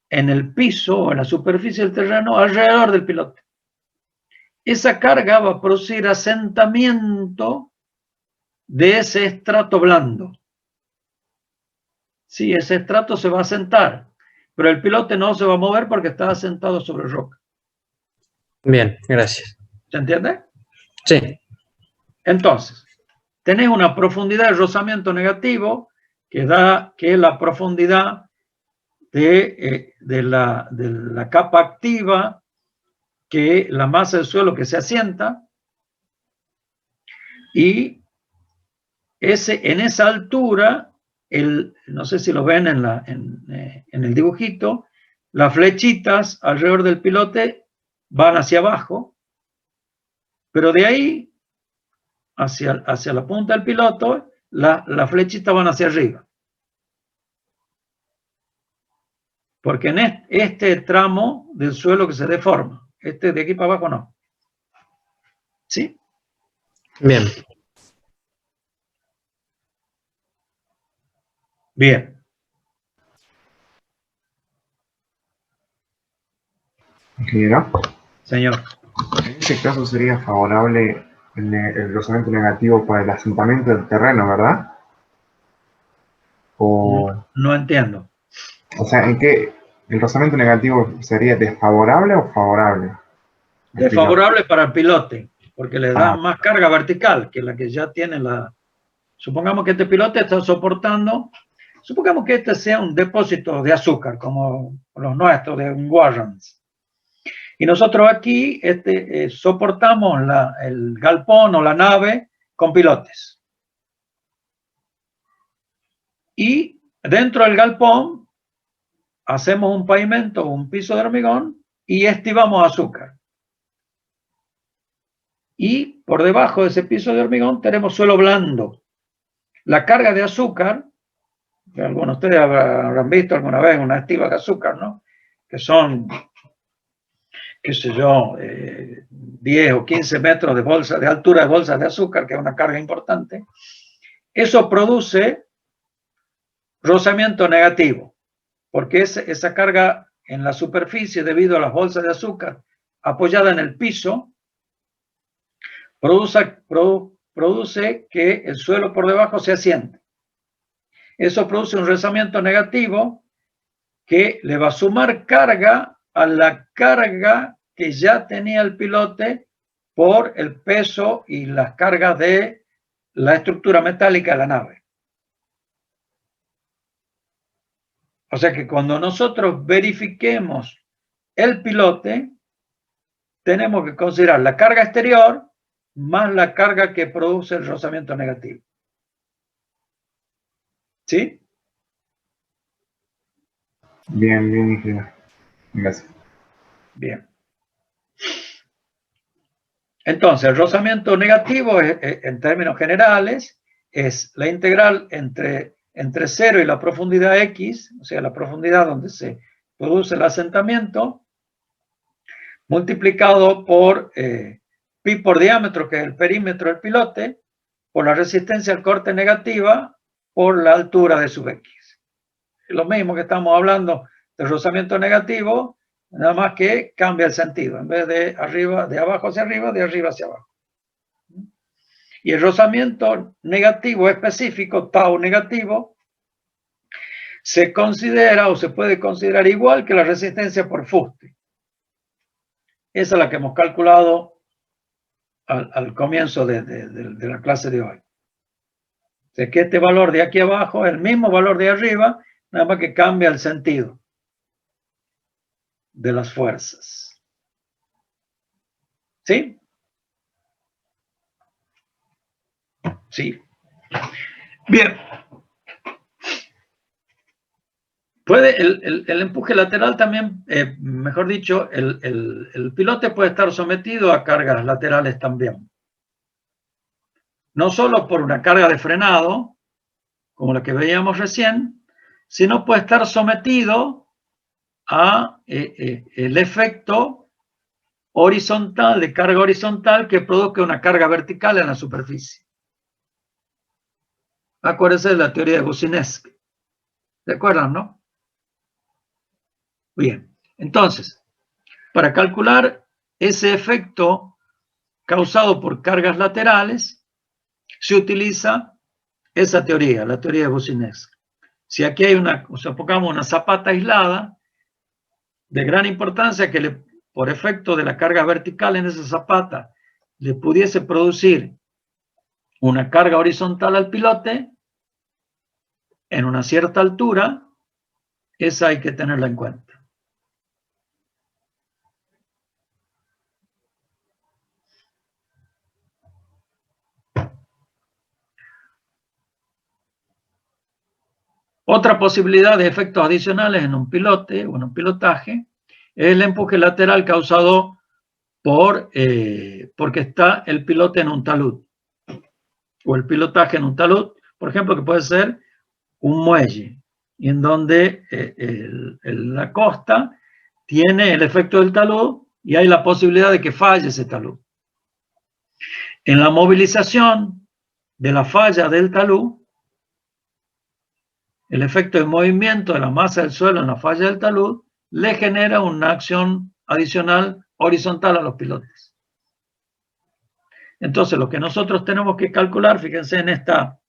el piso o en la superficie del terreno alrededor del pilote. Esa carga va a producir asentamiento de ese estrato blando. Sí, ese estrato se va a asentar, pero el pilote no se va a mover porque está asentado sobre roca. Bien, gracias. ¿Se entiende? Sí. Entonces, tenés una profundidad de rozamiento negativo que es la profundidad de la capa activa, que la masa del suelo que se asienta, y en esa altura, no sé si lo ven en el dibujito, las flechitas alrededor del pilote van hacia abajo, pero de ahí hacia la punta del piloto, las flechitas van hacia arriba. Porque en este tramo del suelo que se deforma, este de aquí para abajo no. ¿Sí? Bien. Bien. Ingeniero, Señor. en ese caso sería favorable el rozamiento negativo para el asentamiento del terreno, ¿verdad? No entiendo. O sea, ¿en qué el rozamiento negativo sería desfavorable o favorable? Desfavorable para el pilote, porque le da más carga vertical que la que ya tiene la... Supongamos que este pilote está soportando, supongamos que este sea un depósito de azúcar, como los nuestros, de un Warrens. Y nosotros aquí soportamos el galpón o la nave con pilotes. Y dentro del galpón hacemos un pavimento, un piso de hormigón y estivamos azúcar. Y por debajo de ese piso de hormigón tenemos suelo blando. La carga de azúcar, que algunos de ustedes habrán visto alguna vez una estiva de azúcar, ¿no? Que son, qué sé yo, 10 o 15 metros de altura de bolsas de azúcar, que es una carga importante. Eso produce rozamiento negativo, porque esa carga en la superficie, debido a las bolsas de azúcar apoyada en el piso, produce que el suelo por debajo se asiente. Eso produce un rozamiento negativo que le va a sumar carga a la carga que ya tenía el pilote por el peso y las cargas de la estructura metálica de la nave. O sea que cuando nosotros verifiquemos el pilote, tenemos que considerar la carga exterior más la carga que produce el rozamiento negativo. ¿Sí? Bien, bien, ingeniero. Gracias. Bien. Entonces, el rozamiento negativo, en términos generales, es la integral entre 0 y la profundidad X, o sea, la profundidad donde se produce el asentamiento, multiplicado por pi por diámetro, que es el perímetro del pilote, por la resistencia al corte negativa por la altura de sub X. Lo mismo que estamos hablando de rozamiento negativo, nada más que cambia el sentido. En vez de abajo hacia arriba, de arriba hacia abajo. Y el rozamiento negativo específico, tau negativo, se considera o se puede considerar igual que la resistencia por fuste. Esa es la que hemos calculado al comienzo de la clase de hoy. O sea que este valor de aquí abajo es el mismo valor de arriba, nada más que cambia el sentido de las fuerzas. ¿Sí? Sí. Bien. Puede el empuje lateral también, mejor dicho, el pilote puede estar sometido a cargas laterales también. No solo por una carga de frenado, como la que veíamos recién, sino puede estar sometido a el efecto horizontal, de carga horizontal, que produzca una carga vertical en la superficie. Acuérdense de la teoría de Boussinesq. ¿Se acuerdan, no? Bien, entonces, para calcular ese efecto causado por cargas laterales, se utiliza esa teoría, la teoría de Boussinesq. Si aquí hay supongamos una zapata aislada, de gran importancia que por efecto de la carga vertical en esa zapata, le pudiese producir una carga horizontal al pilote, en una cierta altura, esa hay que tenerla en cuenta. Otra posibilidad de efectos adicionales en un pilote o en un pilotaje es el empuje lateral causado porque está el pilote en un talud o el pilotaje en un talud, por ejemplo, que puede ser un muelle, y en donde la costa tiene el efecto del talud y hay la posibilidad de que falle ese talud. En la movilización de la falla del talud, el efecto de movimiento de la masa del suelo en la falla del talud le genera una acción adicional horizontal a los pilotes. Entonces, lo que nosotros tenemos que calcular, fíjense en esta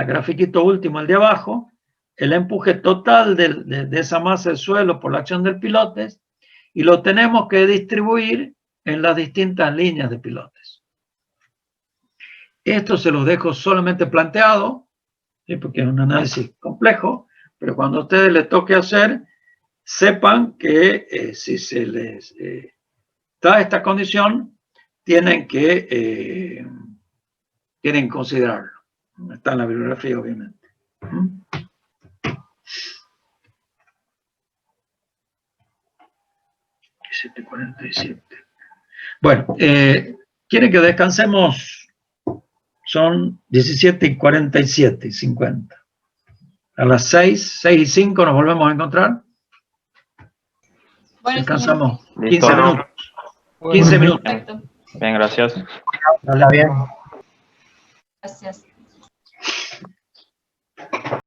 grafiquito último, el de abajo, el empuje total de esa masa del suelo por la acción del pilote, y lo tenemos que distribuir en las distintas líneas de pilotes. Esto se los dejo solamente planteado, ¿sí? Porque es un análisis complejo, pero cuando a ustedes les toque hacer, sepan que si se les da esta condición, tienen que considerarlo. Está en la bibliografía, obviamente. ¿Mm? Bueno, ¿quieren que descansemos? Son 17:47 y 50. A las 6:05 nos volvemos a encontrar. Bueno, Descansamos señor. 15 minutos. 15 minutos. Perfecto. Bien, gracias. Está bien. Gracias.